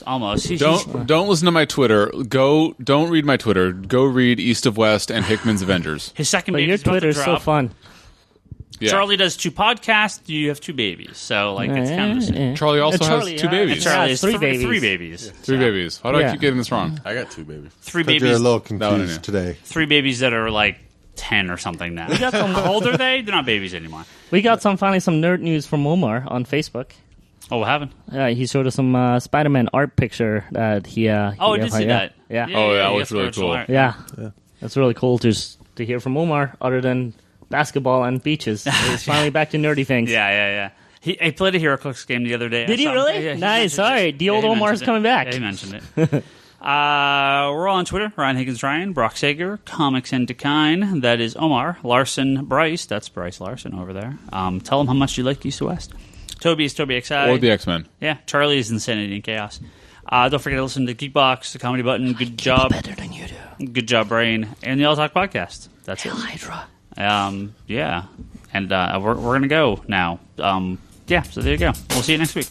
almost. Don't listen to my Twitter. Don't read my Twitter. Go read East of West and Hickman's Avengers. His second But baby your is about Twitter to is so drop. fun. Yeah. Charlie does 2 podcasts. You have 2 babies, so it's kind of the same. Charlie also has 2 babies. Charlie has has 3 babies. 3 babies. 3 babies. Why do I Yeah. keep getting this wrong? I got 2 babies. 3 But you're a babies. little No, confused today. 3 babies that are like 10 or something now. got some- How old are they? They're not babies anymore. We got finally some nerd news from Omar on Facebook. Oh, what happened? He showed us some Spider-Man art picture that he. Oh, I did see that. Yeah. Oh, yeah, that you looks got really original cool. art. Yeah. That's really cool to hear from Omar, other than basketball and beaches. He's finally back to nerdy things. Yeah. He played a HeroClix game the other day. Did he really? Yeah, he Nice. mentioned All right. it. The old he Omar's mentioned it. coming back. Yeah, he mentioned it. We're all on Twitter. Ryan Higgins, Ryan. Brock Sager. Comics and Decline. That is Omar. Larsen, Bryce. That's Bryce Larsen over there. Tell him how much you like East to West. Toby is Toby XI. Or the X-Men. Yeah. Charlie is Insanity and Chaos. Don't forget to listen to Geekbox, the Comedy Button. Good job. Better than you do. Good job, Brain. And the All Talk Podcast. That's it. Hydra. Yeah. And we're going to go now. So there you go. We'll see you next week.